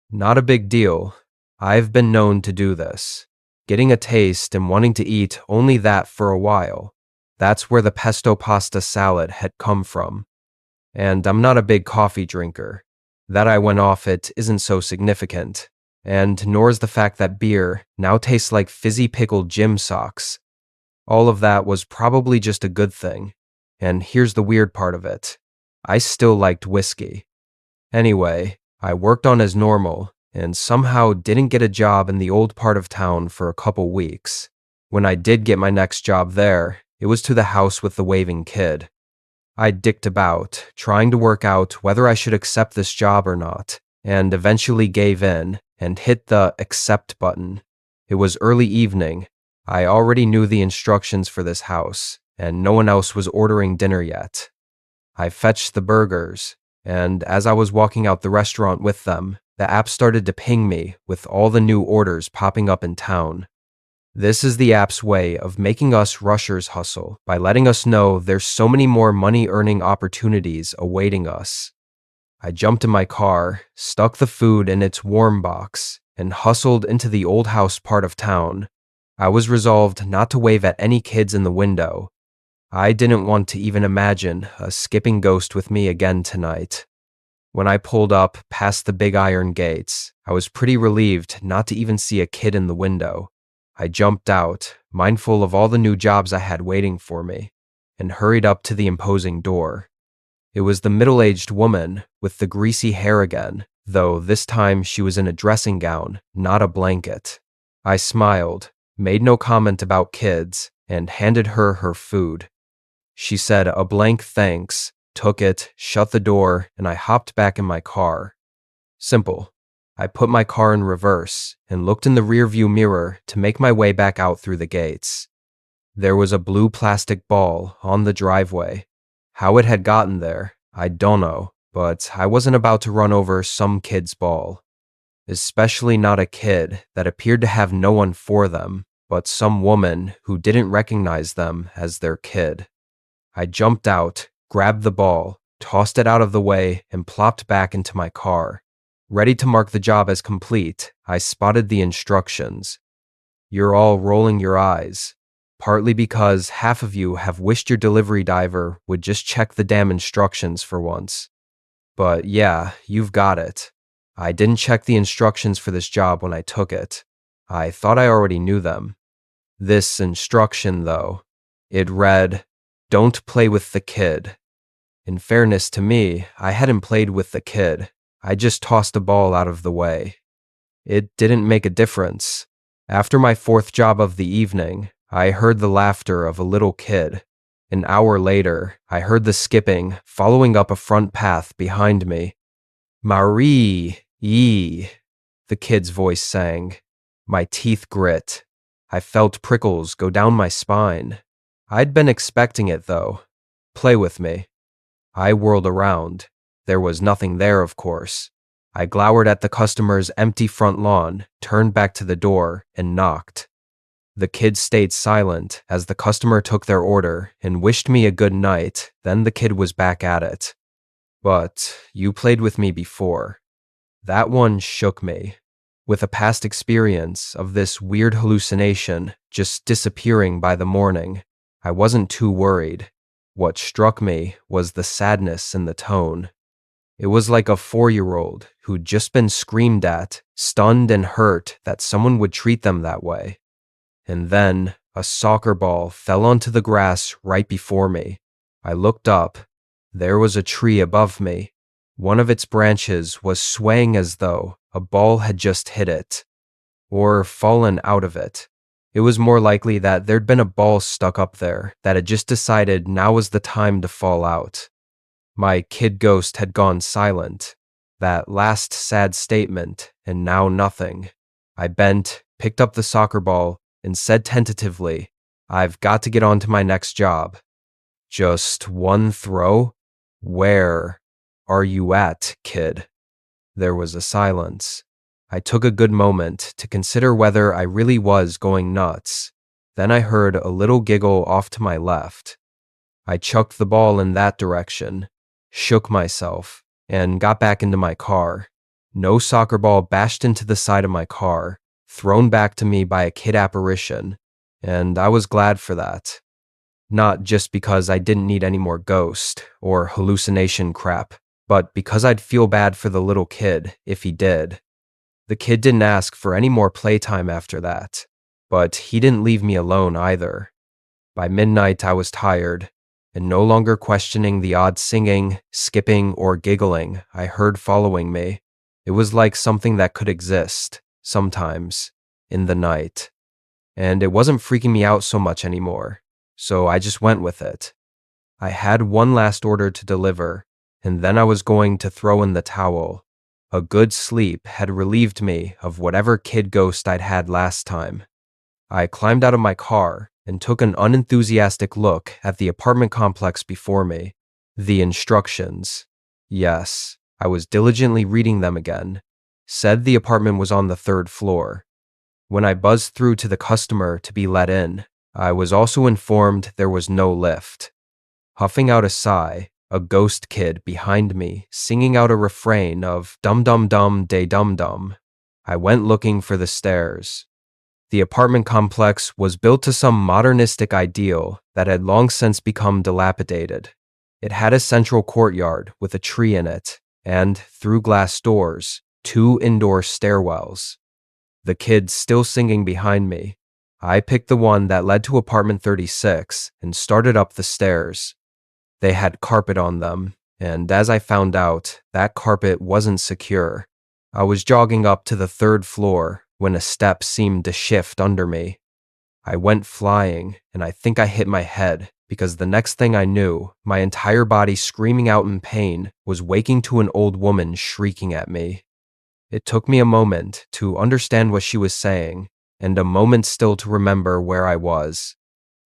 Not a big deal. I've been known to do this. Getting a taste and wanting to eat only that for a while. That's where the pesto pasta salad had come from. And I'm not a big coffee drinker. That I went off it isn't so significant. And nor is the fact that beer now tastes like fizzy pickled gym socks. All of that was probably just a good thing. And here's the weird part of it. I still liked whiskey. Anyway, I worked on as normal, and somehow didn't get a job in the old part of town for a couple weeks. When I did get my next job there, it was to the house with the waving kid. I dicked about, trying to work out whether I should accept this job or not, and eventually gave in and hit the accept button. It was early evening. I already knew the instructions for this house, and no one else was ordering dinner yet. I fetched the burgers, and as I was walking out the restaurant with them, the app started to ping me with all the new orders popping up in town. This is the app's way of making us rushers hustle by letting us know there's so many more money-earning opportunities awaiting us. I jumped in my car, stuck the food in its warm box, and hustled into the old house part of town. I was resolved not to wave at any kids in the window. I didn't want to even imagine a skipping ghost with me again tonight. When I pulled up past the big iron gates, I was pretty relieved not to even see a kid in the window. I jumped out, mindful of all the new jobs I had waiting for me, and hurried up to the imposing door. It was the middle-aged woman with the greasy hair again, though this time she was in a dressing gown, not a blanket. I smiled, made no comment about kids, and handed her her food. She said a blank thanks, took it, shut the door, and I hopped back in my car. Simple. I put my car in reverse and looked in the rearview mirror to make my way back out through the gates. There was a blue plastic ball on the driveway. How it had gotten there, I don't know, but I wasn't about to run over some kid's ball. Especially not a kid that appeared to have no one for them, but some woman who didn't recognize them as their kid. I jumped out, grabbed the ball, tossed it out of the way, and plopped back into my car. Ready to mark the job as complete, I spotted the instructions. You're all rolling your eyes, partly because half of you have wished your delivery driver would just check the damn instructions for once. But yeah, you've got it. I didn't check the instructions for this job when I took it. I thought I already knew them. This instruction, though, it read, "Don't play with the kid." In fairness to me, I hadn't played with the kid. I just tossed a ball out of the way. It didn't make a difference. After my fourth job of the evening, I heard the laughter of a little kid. An hour later, I heard the skipping, following up a front path behind me. Marie, yee, the kid's voice sang. My teeth grit. I felt prickles go down my spine. I'd been expecting it, though. Play with me. I whirled around. There was nothing there, of course. I glowered at the customer's empty front lawn, turned back to the door, and knocked. The kid stayed silent as the customer took their order and wished me a good night. Then the kid was back at it. But you played with me before. That one shook me. With a past experience of this weird hallucination just disappearing by the morning, I wasn't too worried. What struck me was the sadness in the tone. It was like a 4-year-old who'd just been screamed at, stunned and hurt that someone would treat them that way. And then a soccer ball fell onto the grass right before me. I looked up. There was a tree above me. One of its branches was swaying as though a ball had just hit it, or fallen out of it. It was more likely that there'd been a ball stuck up there that had just decided now was the time to fall out. My kid ghost had gone silent. That last sad statement, and now nothing. I bent, picked up the soccer ball, and said tentatively, I've got to get on to my next job. Just one throw? Where are you at, kid? There was a silence. I took a good moment to consider whether I really was going nuts. Then I heard a little giggle off to my left. I chucked the ball in that direction, shook myself, and got back into my car. No soccer ball bashed into the side of my car, thrown back to me by a kid apparition, and I was glad for that. Not just because I didn't need any more ghost or hallucination crap, but because I'd feel bad for the little kid if he did. The kid didn't ask for any more playtime after that, but he didn't leave me alone either. By midnight, I was tired, and no longer questioning the odd singing, skipping, or giggling I heard following me. It was like something that could exist, sometimes, in the night. And it wasn't freaking me out so much anymore, so I just went with it. I had one last order to deliver, and then I was going to throw in the towel. A good sleep had relieved me of whatever kid ghost I'd had last time. I climbed out of my car and took an unenthusiastic look at the apartment complex before me. The instructions. Yes, I was diligently reading them again. Said the apartment was on the 3rd floor. When I buzzed through to the customer to be let in, I was also informed there was no lift. Huffing out a sigh, a ghost kid behind me singing out a refrain of dum dum dum day dum dum. I went looking for the stairs. The apartment complex was built to some modernistic ideal that had long since become dilapidated. It had a central courtyard with a tree in it, and, through glass doors, 2 indoor stairwells. The kid still singing behind me. I picked the one that led to apartment 36 and started up the stairs. They had carpet on them, and as I found out, that carpet wasn't secure. I was jogging up to the 3rd floor when a step seemed to shift under me. I went flying, and I think I hit my head, because the next thing I knew, my entire body screaming out in pain was waking to an old woman shrieking at me. It took me a moment to understand what she was saying, and a moment still to remember where I was.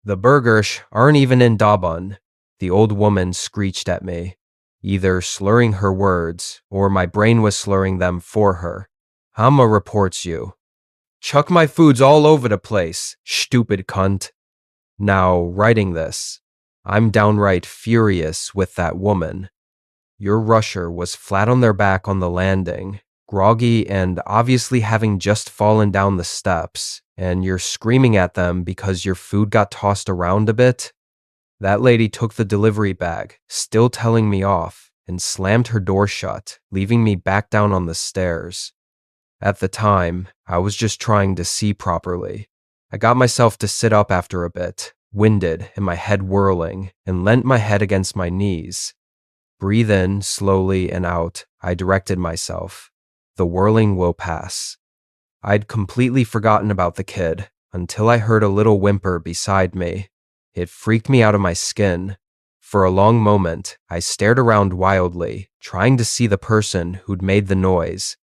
The burgers aren't even in Daban, the old woman screeched at me, either slurring her words, or my brain was slurring them for her. Hama reports you. Chuck my foods all over the place, stupid cunt. Now, writing this, I'm downright furious with that woman. Your rusher was flat on their back on the landing, groggy and obviously having just fallen down the steps, and you're screaming at them because your food got tossed around a bit. That lady took the delivery bag, still telling me off, and slammed her door shut, leaving me back down on the stairs. At the time, I was just trying to see properly. I got myself to sit up after a bit, winded and my head whirling, and leant my head against my knees. Breathe in slowly and out, I directed myself. The whirling will pass. I'd completely forgotten about the kid. until I heard a little whimper beside me. It freaked me out of my skin. For a long moment, I stared around wildly, trying to see the person who'd made the noise.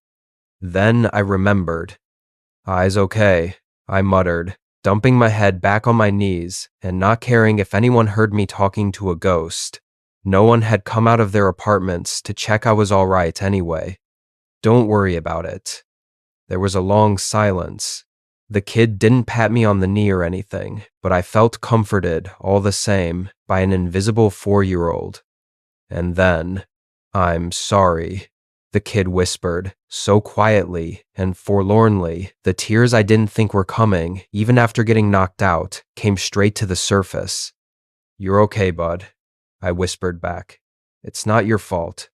Then I remembered. "Eyes okay," I muttered, dumping my head back on my knees and not caring if anyone heard me talking to a ghost. No one had come out of their apartments to check I was all right anyway. "Don't worry about it." There was a long silence. The kid didn't pat me on the knee or anything, but I felt comforted all the same by an invisible 4-year-old. And then, "I'm sorry," the kid whispered, so quietly and forlornly, the tears I didn't think were coming, even after getting knocked out, came straight to the surface. "You're okay, bud," I whispered back. "It's not your fault."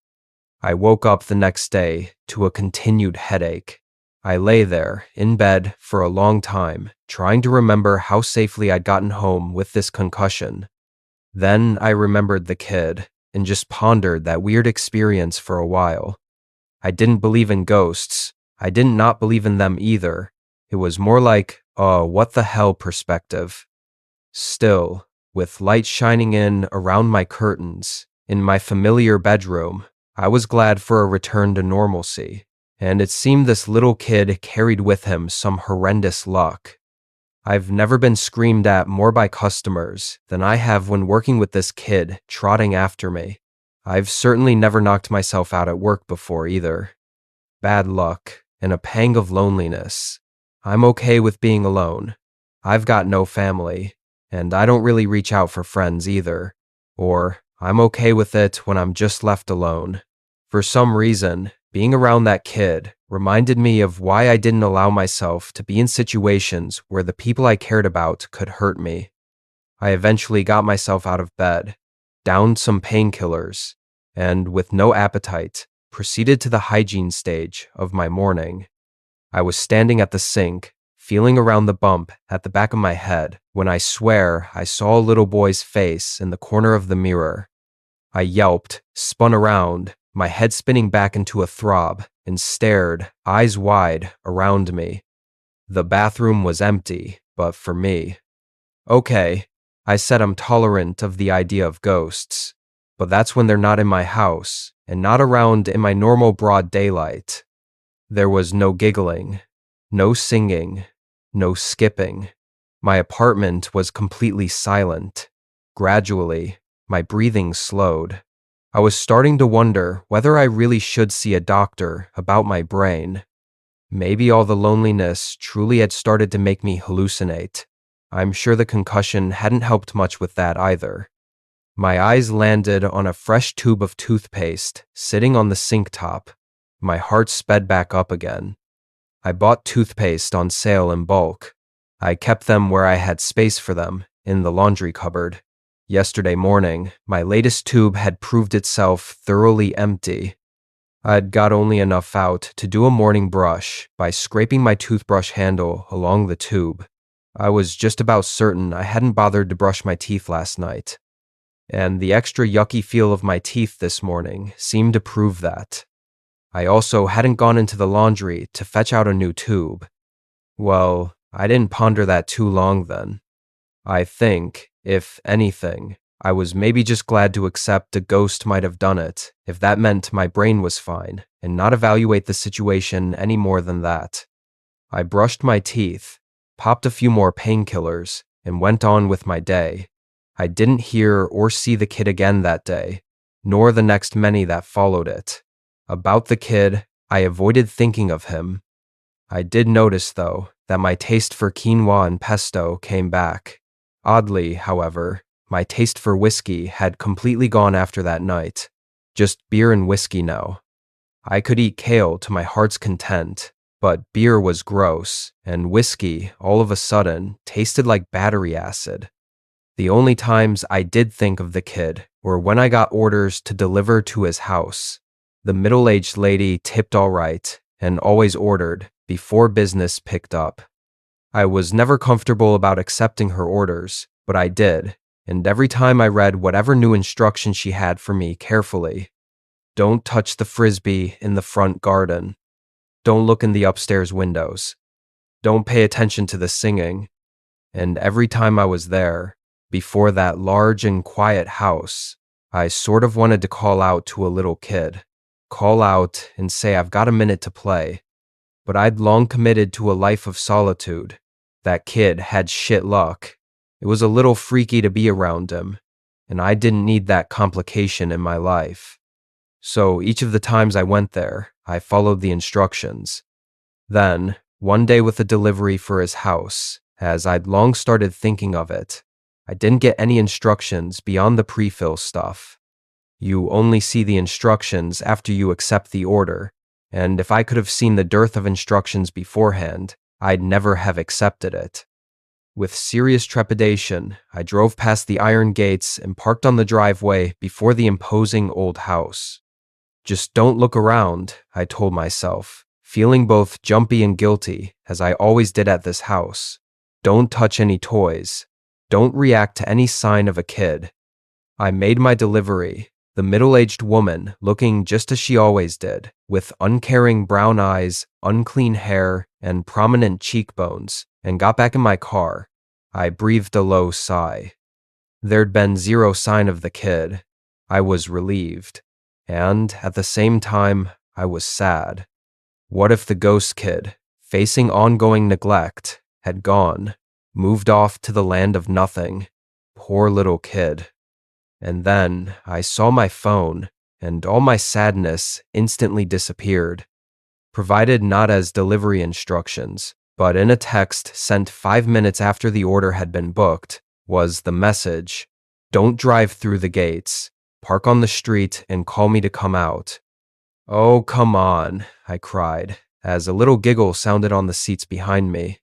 I woke up the next day to a continued headache. I lay there, in bed, for a long time, trying to remember how safely I'd gotten home with this concussion. Then I remembered the kid, and just pondered that weird experience for a while. I didn't believe in ghosts. I didn't not believe in them either. It was more like a what the hell perspective. Still, with light shining in around my curtains, in my familiar bedroom, I was glad for a return to normalcy, and it seemed this little kid carried with him some horrendous luck. I've never been screamed at more by customers than I have when working with this kid trotting after me. I've certainly never knocked myself out at work before either. Bad luck and a pang of loneliness. I'm okay with being alone. I've got no family, and I don't really reach out for friends either. Or I'm okay with it when I'm just left alone. For some reason, being around that kid reminded me of why I didn't allow myself to be in situations where the people I cared about could hurt me. I eventually got myself out of bed, downed some painkillers, and with no appetite, proceeded to the hygiene stage of my morning. I was standing at the sink, feeling around the bump at the back of my head, when I swear I saw a little boy's face in the corner of the mirror. I yelped, spun around, my head spinning back into a throb, and stared, eyes wide, around me. The bathroom was empty, but for me. Okay, I said I'm tolerant of the idea of ghosts, but that's when they're not in my house, and not around in my normal broad daylight. There was no giggling, no singing, no skipping. My apartment was completely silent. Gradually, my breathing slowed. I was starting to wonder whether I really should see a doctor about my brain. Maybe all the loneliness truly had started to make me hallucinate. I'm sure the concussion hadn't helped much with that either. My eyes landed on a fresh tube of toothpaste sitting on the sink top. My heart sped back up again. I bought toothpaste on sale in bulk. I kept them where I had space for them, in the laundry cupboard. Yesterday morning, my latest tube had proved itself thoroughly empty. I'd got only enough out to do a morning brush by scraping my toothbrush handle along the tube. I was just about certain I hadn't bothered to brush my teeth last night. And the extra yucky feel of my teeth this morning seemed to prove that. I also hadn't gone into the laundry to fetch out a new tube. Well, I didn't ponder that too long then. I think, if anything, I was maybe just glad to accept a ghost might have done it, if that meant my brain was fine, and not evaluate the situation any more than that. I brushed my teeth, popped a few more painkillers, and went on with my day. I didn't hear or see the kid again that day, nor the next many that followed it. About the kid, I avoided thinking of him. I did notice, though, that my taste for quinoa and pesto came back. Oddly, however, my taste for whiskey had completely gone after that night. Just beer and whiskey now. I could eat kale to my heart's content, but beer was gross, and whiskey, all of a sudden, tasted like battery acid. The only times I did think of the kid were when I got orders to deliver to his house. The middle-aged lady tipped all right, and always ordered, before business picked up. I was never comfortable about accepting her orders, but I did, and every time I read whatever new instructions she had for me carefully. Don't touch the frisbee in the front garden. Don't look in the upstairs windows. Don't pay attention to the singing. And every time I was there, before that large and quiet house, I sort of wanted to call out to a little kid. Call out and say I've got a minute to play. But I'd long committed to a life of solitude. That kid had shit luck. It was a little freaky to be around him, and I didn't need that complication in my life. So each of the times I went there, I followed the instructions. Then, one day with a delivery for his house, as I'd long started thinking of it, I didn't get any instructions beyond the pre-fill stuff. You only see the instructions after you accept the order, and if I could have seen the dearth of instructions beforehand, I'd never have accepted it. With serious trepidation, I drove past the iron gates and parked on the driveway before the imposing old house. Just don't look around, I told myself, feeling both jumpy and guilty, as I always did at this house. Don't touch any toys. Don't react to any sign of a kid. I made my delivery, the middle-aged woman looking just as she always did, with uncaring brown eyes, unclean hair, and prominent cheekbones, and got back in my car. I breathed a low sigh. There'd been zero sign of the kid. I was relieved. And, at the same time, I was sad. What if the ghost kid, facing ongoing neglect, had gone, moved off to the land of nothing? Poor little kid. And then I saw my phone, and all my sadness instantly disappeared. Provided not as delivery instructions, but in a text sent 5 minutes after the order had been booked, was the message, "Don't drive through the gates. Park on the street and call me to come out." "Oh, come on," I cried, as a little giggle sounded on the seats behind me.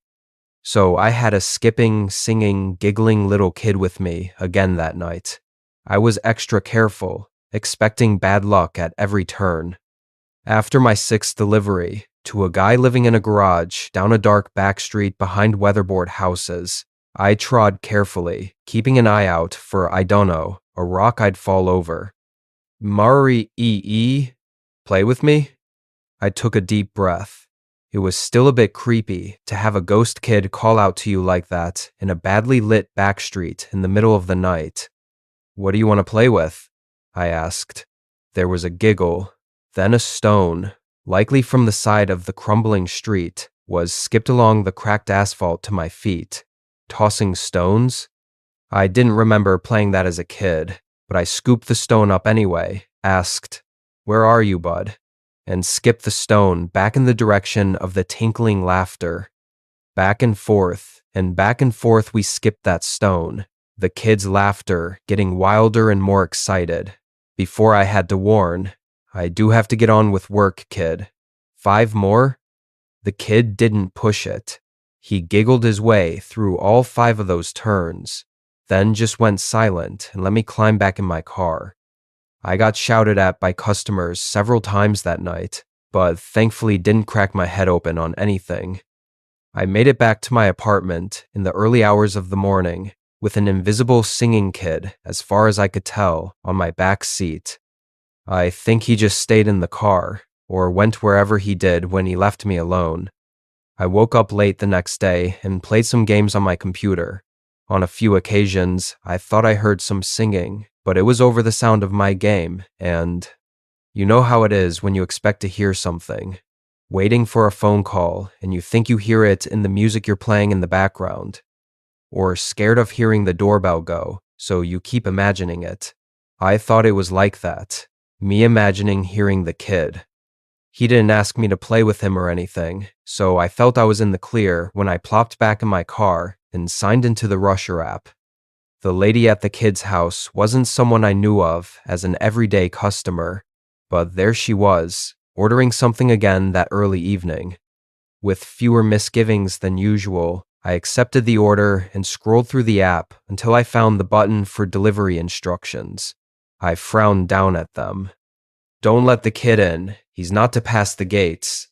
So I had a skipping, singing, giggling little kid with me again that night. I was extra careful, expecting bad luck at every turn. After my 6th delivery, to a guy living in a garage down a dark back street behind weatherboard houses, I trod carefully, keeping an eye out for, I don't know, a rock I'd fall over. "Mari-ee, play with me?" I took a deep breath. It was still a bit creepy to have a ghost kid call out to you like that in a badly lit back street in the middle of the night. "What do you want to play with?" I asked. There was a giggle, then a stone, likely from the side of the crumbling street, was skipped along the cracked asphalt to my feet. Tossing stones? I didn't remember playing that as a kid, but I scooped the stone up anyway, asked, "Where are you, bud?" and skipped the stone back in the direction of the tinkling laughter. Back and forth we skipped that stone, the kid's laughter getting wilder and more excited. Before I had to warn, "I do have to get on with work, kid. 5 more?" The kid didn't push it. He giggled his way through all 5 of those turns, then just went silent and let me climb back in my car. I got shouted at by customers several times that night, but thankfully didn't crack my head open on anything. I made it back to my apartment in the early hours of the morning with an invisible singing kid, as far as I could tell, on my back seat. I think he just stayed in the car, or went wherever he did when he left me alone. I woke up late the next day and played some games on my computer. On a few occasions, I thought I heard some singing, but it was over the sound of my game, and you know how it is when you expect to hear something. Waiting for a phone call, and you think you hear it in the music you're playing in the background. Or scared of hearing the doorbell go, so you keep imagining it. I thought it was like that, me imagining hearing the kid. He didn't ask me to play with him or anything, so I felt I was in the clear when I plopped back in my car and signed into the Rusher app. The lady at the kid's house wasn't someone I knew of as an everyday customer, but there she was, ordering something again that early evening. With fewer misgivings than usual, I accepted the order and scrolled through the app until I found the button for delivery instructions. I frowned down at them. "Don't let the kid in. He's not to pass the gates."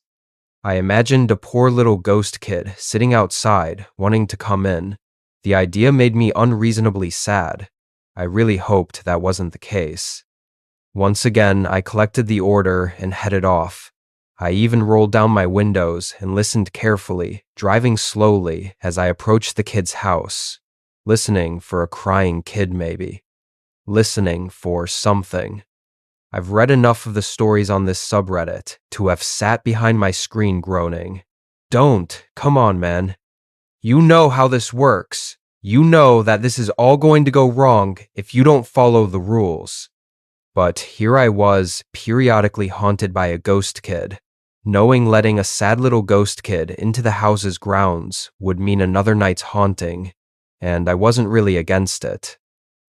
I imagined a poor little ghost kid sitting outside, wanting to come in. The idea made me unreasonably sad. I really hoped that wasn't the case. Once again, I collected the order and headed off. I even rolled down my windows and listened carefully, driving slowly as I approached the kid's house, listening for a crying kid maybe, listening for something. I've read enough of the stories on this subreddit to have sat behind my screen groaning. Don't, come on, man. You know how this works. You know that this is all going to go wrong if you don't follow the rules. But here I was, periodically haunted by a ghost kid, knowing letting a sad little ghost kid into the house's grounds would mean another night's haunting, and I wasn't really against it.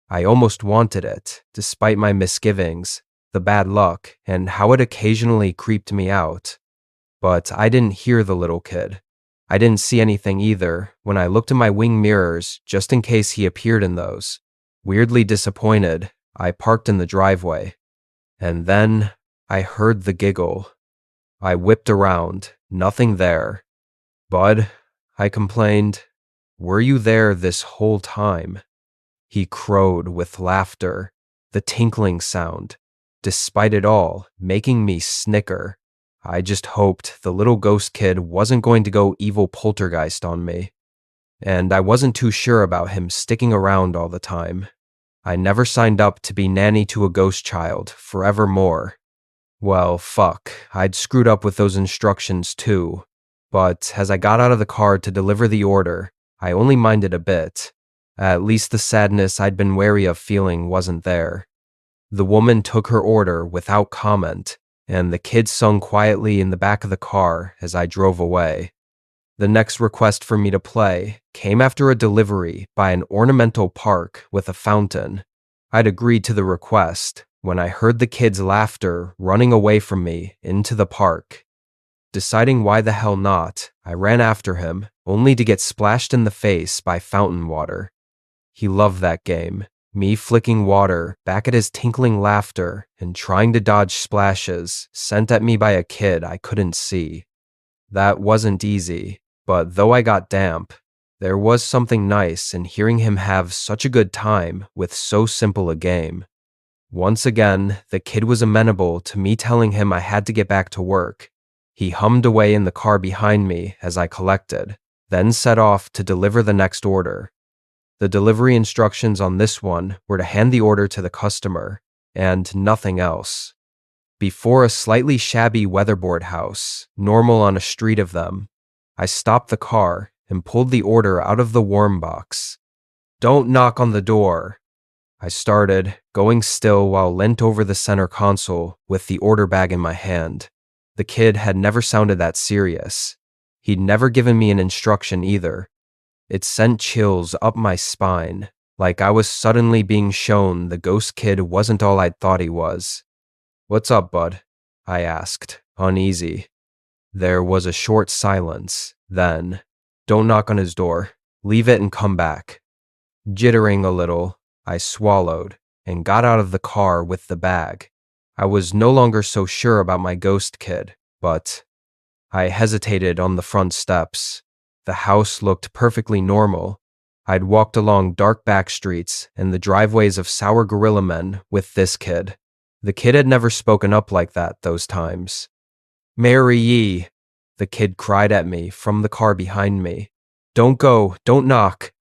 I almost wanted it, despite my misgivings, the bad luck, and how it occasionally creeped me out. But I didn't hear the little kid. I didn't see anything either when I looked in my wing mirrors just in case he appeared in those. Weirdly disappointed, I parked in the driveway. And then I heard the giggle. I whipped around, nothing there. Bud, I complained, were you there this whole time? He crowed with laughter, the tinkling sound, despite it all, making me snicker. I just hoped the little ghost kid wasn't going to go evil poltergeist on me. And I wasn't too sure about him sticking around all the time. I never signed up to be nanny to a ghost child forevermore. Well, fuck, I'd screwed up with those instructions too. But as I got out of the car to deliver the order, I only minded a bit. At least the sadness I'd been wary of feeling wasn't there. The woman took her order without comment, and the kid sung quietly in the back of the car as I drove away. The next request for me to play came after a delivery by an ornamental park with a fountain. I'd agreed to the request when I heard the kid's laughter running away from me into the park. Deciding why the hell not, I ran after him, only to get splashed in the face by fountain water. He loved that game. Me flicking water back at his tinkling laughter and trying to dodge splashes sent at me by a kid I couldn't see. That wasn't easy, but though I got damp, there was something nice in hearing him have such a good time with so simple a game. Once again, the kid was amenable to me telling him I had to get back to work. He hummed away in the car behind me as I collected, then set off to deliver the next order. The delivery instructions on this one were to hand the order to the customer, and nothing else. Before a slightly shabby weatherboard house, normal on a street of them, I stopped the car and pulled the order out of the warm box. "Don't knock on the door," I started, going still while leant over the center console with the order bag in my hand. The kid had never sounded that serious. He'd never given me an instruction either. It sent chills up my spine, like I was suddenly being shown the ghost kid wasn't all I'd thought he was. "What's up, bud?" I asked, uneasy. There was a short silence, then, "Don't knock on his door. Leave it and come back." Jittering a little, I swallowed and got out of the car with the bag. I was no longer so sure about my ghost kid, but I hesitated on the front steps. The house looked perfectly normal. I'd walked along dark back streets and the driveways of sour gorilla men with this kid. The kid had never spoken up like that those times. "Mary Yee," the kid cried at me from the car behind me. "Don't go, don't knock."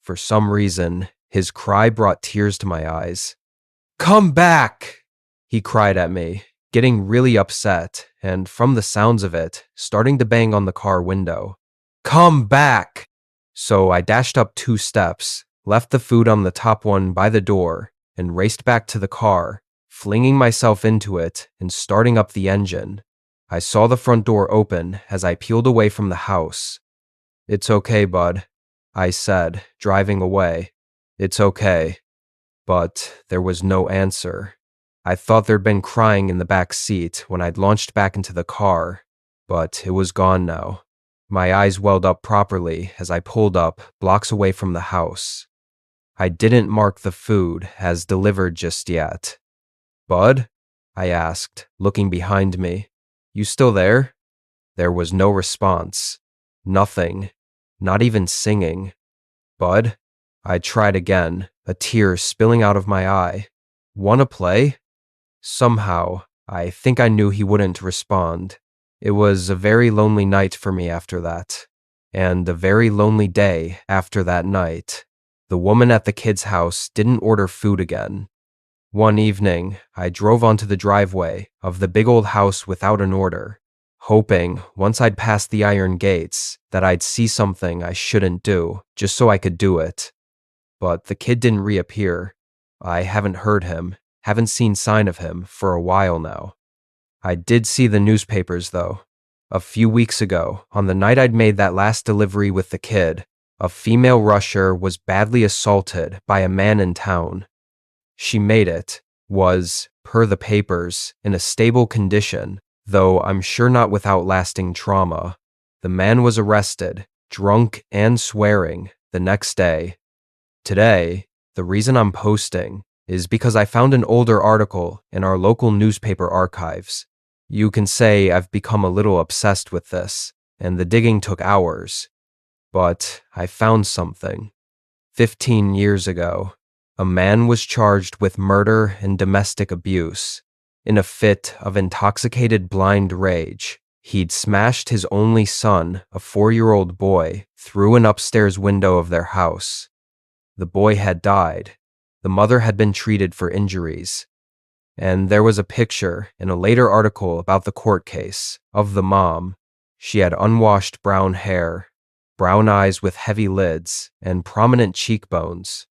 For some reason, his cry brought tears to my eyes. "Come back!" he cried at me, getting really upset, and from the sounds of it, starting to bang on the car window. "Come back!" So I dashed up 2 steps, left the food on the top one by the door, and raced back to the car, flinging myself into it and starting up the engine. I saw the front door open as I peeled away from the house. "It's okay, bud," I said, driving away. "It's okay." But there was no answer. I thought there'd been crying in the back seat when I'd launched back into the car, but it was gone now. My eyes welled up properly as I pulled up, blocks away from the house. I didn't mark the food as delivered just yet. "Bud?" I asked, looking behind me. "You still there?" There was no response. Nothing. Not even singing. "Bud?" I tried again, a tear spilling out of my eye. "Wanna play?" Somehow, I think I knew he wouldn't respond. It was a very lonely night for me after that, and a very lonely day after that night. The woman at the kid's house didn't order food again. One evening, I drove onto the driveway of the big old house without an order, hoping once I'd passed the iron gates that I'd see something I shouldn't do just so I could do it. But the kid didn't reappear. I haven't heard him, haven't seen sign of him for a while now. I did see the newspapers, though. A few weeks ago, on the night I'd made that last delivery with the kid, a female rusher was badly assaulted by a man in town. She made it, was, per the papers, in a stable condition, though I'm sure not without lasting trauma. The man was arrested, drunk and swearing, the next day. Today, the reason I'm posting is because I found an older article in our local newspaper archives. You can say I've become a little obsessed with this, and the digging took hours. But I found something. 15 years ago, a man was charged with murder and domestic abuse. In a fit of intoxicated blind rage, he'd smashed his only son, a 4-year-old boy, through an upstairs window of their house. The boy had died. The mother had been treated for injuries. And there was a picture in a later article about the court case of the mom. She had unwashed brown hair, brown eyes with heavy lids, and prominent cheekbones.